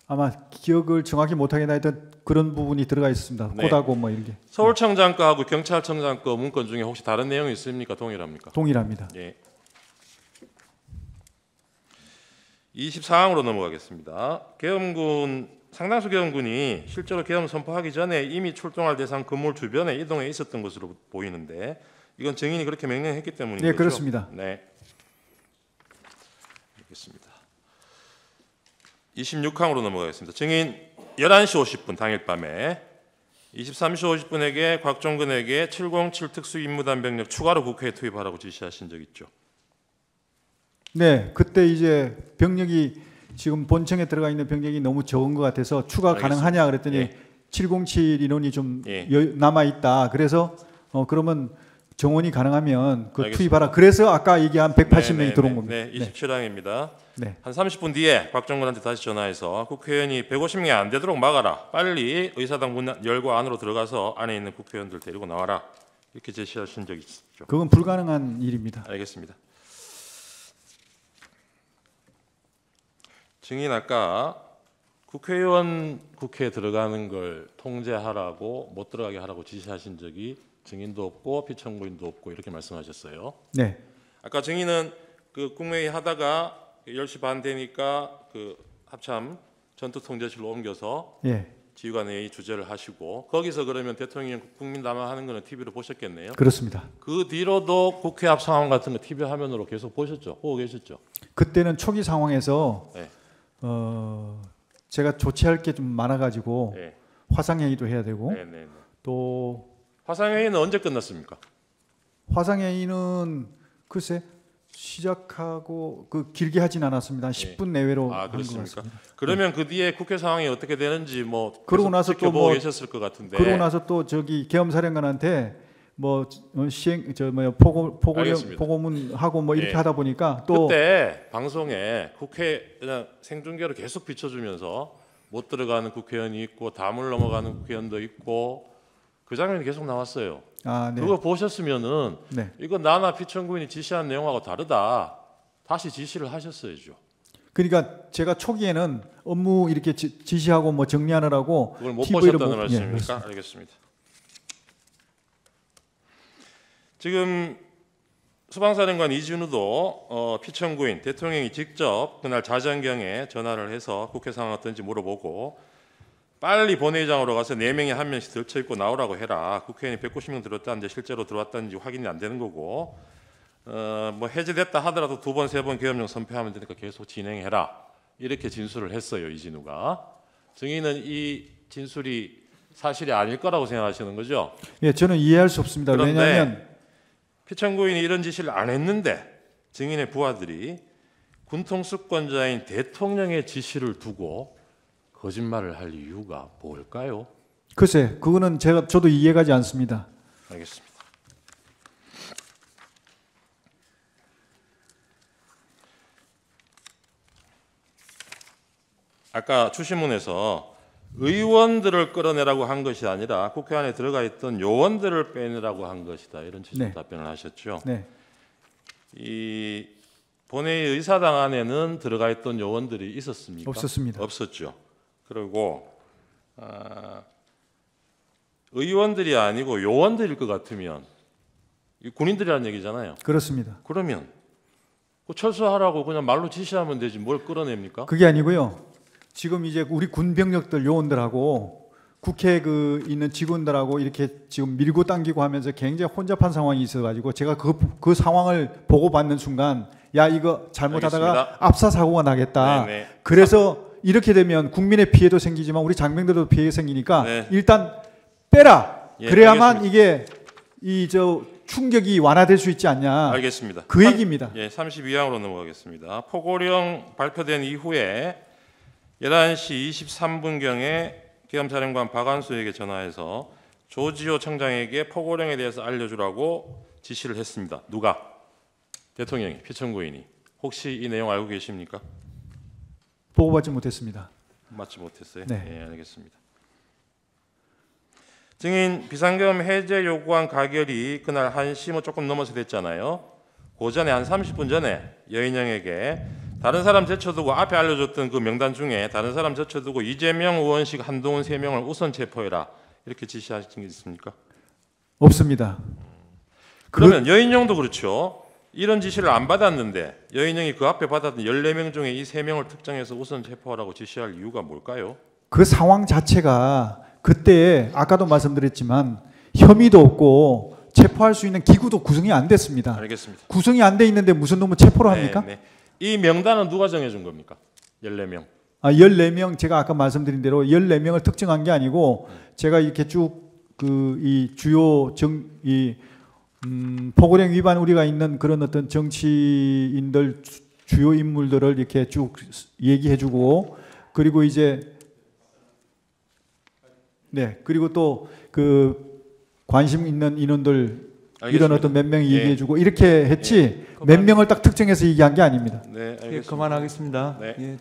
아마 기억을 정확히 못하겠나 하여튼 그런 부분이 들어가 있습니다. 네. 꽃하고 뭐 이런 게 서울청장 거하고 경찰청장 거 문건 중에 혹시 다른 내용이 있습니까? 동일합니까? 동일합니다. 예. 24항으로 넘어가겠습니다. 계엄군 상당수 계엄군이 실제로 계엄 선포하기 전에 이미 출동할 대상 건물 주변에 이동해 있었던 것으로 보이는데 이건 증인이 그렇게 명령했기 때문인 네, 거죠? 그렇습니다. 네. 알겠습니다. 26항으로 넘어가겠습니다. 증인 11시 50분 당일 밤에 23시 50분에게 곽종근에게 707 특수임무단병력 추가로 국회에 투입하라고 지시하신 적 있죠. 네, 그때 이제 병력이 지금 본청에 들어가 있는 병력이 너무 적은 것 같아서 추가 알겠습니다. 가능하냐 그랬더니 예. 707 인원이 좀 예. 남아 있다. 그래서 그러면 정원이 가능하면 그 알겠습니다. 투입하라. 그래서 아까 얘기한 180명이 들어온 겁니다. 네, 27항입니다. 네. 한 30분 뒤에 박정근한테 다시 전화해서 국회의원이 150명이 안 되도록 막아라. 빨리 의사당 문 열고 안으로 들어가서 안에 있는 국회의원들 데리고 나와라. 이렇게 제시하신 적이 있죠. 그건 불가능한 일입니다. 알겠습니다. 증인 아까 국회의원 국회에 들어가는 걸 통제하라고 못 들어가게 하라고 지시하신 적이 증인도 없고 피청구인도 없고 이렇게 말씀하셨어요. 네. 아까 증인은 그 국무회의 하다가 10시 반 되니까 그 합참 전투통제실로 옮겨서 예. 지휘관회의 주재를 하시고 거기서 그러면 대통령 국민 담화하는 거는 TV로 보셨겠네요. 그렇습니다. 그 뒤로도 국회 앞 상황 같은 거 TV 화면으로 계속 보셨죠? 보고 계셨죠? 그때는 초기 상황에서 네. 제가 조치할 게 좀 많아가지고 네. 화상회의도 해야 되고 네, 네, 네. 또 화상회의는 언제 끝났습니까? 화상회의는 글쎄 시작하고 그 길게 하진 않았습니다. 한 10분 내외로 아 한 것 그렇습니까? 같습니다. 그러면 그 뒤에 국회 상황이 어떻게 되는지 뭐 그러고 계속 나서 또 지켜보고 뭐 계셨을 것 같은데. 그러고 나서 또 저기 계엄사령관한테 뭐 시행 저 뭐야 포고령 알겠습니다. 포고문 하고 뭐 이렇게 예. 하다 보니까 또 그때 방송에 국회 그냥 생중계로 계속 비춰주면서 못 들어가는 국회의원이 있고 담을 넘어가는 국회의원도 있고 그 장면이 계속 나왔어요. 아, 네. 그거 보셨으면은 네. 이거 나나 피청구인이 지시한 내용하고 다르다. 다시 지시를 하셨어야죠. 그러니까 제가 초기에는 업무 이렇게 지시하고 뭐 정리하느라고 그걸 못 TV를 보셨다는 예, 말씀입니까? 그렇습니다. 알겠습니다. 지금 수방사령관 이진우도 피청구인 대통령이 직접 그날 자정경에 전화를 해서 국회 상황 어떤지 물어보고 빨리 본회의장으로 가서 4명이 한 명씩 들쳐 입고 나오라고 해라. 국회의원이 190명 들었다는데 실제로 들어왔다는지 확인이 안 되는 거고 뭐 해제됐다 하더라도 2번, 3번 계엄령 선포하면 되니까 계속 진행해라. 이렇게 진술을 했어요. 이진우가. 증인은 이 진술이 사실이 아닐 거라고 생각하시는 거죠? 예, 저는 이해할 수 없습니다. 그런데 왜냐하면 피청구인이 이런 지시를 안 했는데 증인의 부하들이 군통수권자인 대통령의 지시를 두고 거짓말을 할 이유가 뭘까요? 글쎄 그거는 저도 이해가지 않습니다. 알겠습니다. 아까 추신문에서 의원들을 끌어내라고 한 것이 아니라 국회 안에 들어가 있던 요원들을 빼내라고 한 것이다. 이런 취지의 네. 답변을 하셨죠. 네. 이 본회의 의사당 안에는 들어가 있던 요원들이 있었습니까? 없었습니다. 없었죠. 그리고 의원들이 아니고 요원들일 것 같으면 이 군인들이라는 얘기잖아요. 그렇습니다. 그러면 그 철수하라고 그냥 말로 지시하면 되지 뭘 끌어냅니까? 그게 아니고요. 지금 이제 우리 군 병력들 요원들하고 국회 그 있는 직원들하고 이렇게 지금 밀고 당기고 하면서 굉장히 혼잡한 상황이 있어가지고 제가 그 상황을 보고 받는 순간 야 이거 잘못하다가 알겠습니다. 압사 사고가 나겠다. 네네. 그래서 이렇게 되면 국민의 피해도 생기지만 우리 장병들도 피해 생기니까 네. 일단 빼라. 예, 그래야만 알겠습니다. 이게 이 저 충격이 완화될 수 있지 않냐. 알겠습니다. 그 얘기입니다. 예, 32항으로 넘어가겠습니다. 포고령 발표된 이후에 11시 23분경에 계엄사령관 박안수에게 전화해서 조지호 청장에게 포고령에 대해서 알려주라고 지시를 했습니다. 누가? 대통령이, 피청구인이. 혹시 이 내용 알고 계십니까? 보고받지 못했습니다. 맞지 못했어요? 네. 예, 알겠습니다. 증인 비상계엄 해제 요구한 가결이 그날 1시 뭐 조금 넘어서 됐잖아요. 그 전에 한 30분 전에 여인영에게 다른 사람 제쳐두고 앞에 알려줬던 그 명단 중에 다른 사람 제쳐두고 이재명, 우원식, 한동훈 3명을 우선 체포해라. 이렇게 지시하신 게 있습니까? 없습니다. 그러면 여인영도 그렇죠. 이런 지시를 안 받았는데 여인영이 그 앞에 받았던 14명 중에 이 3명을 특정해서 우선 체포하라고 지시할 이유가 뭘까요? 그 상황 자체가 그때 아까도 말씀드렸지만 혐의도 없고 체포할 수 있는 기구도 구성이 안 됐습니다. 알겠습니다. 구성이 안 돼 있는데 무슨 놈을 체포를 합니까? 네, 네. 이 명단은 누가 정해준 겁니까? 14명. 14명 제가 아까 말씀드린 대로 14명을 특정한 게 아니고 제가 이렇게 쭉 그 이 주요 포고령 위반 우리가 있는 그런 어떤 정치인들 주요 인물들을 이렇게 쭉 얘기해주고 그리고 이제 네 그리고 또 그 관심 있는 인원들 이런 어떤 몇 명이 예. 얘기해주고 이렇게 했지 몇 명을 딱 특정해서 얘기한 게 아닙니다. 네, 알겠습니다. 예, 그만하겠습니다. 네. 예,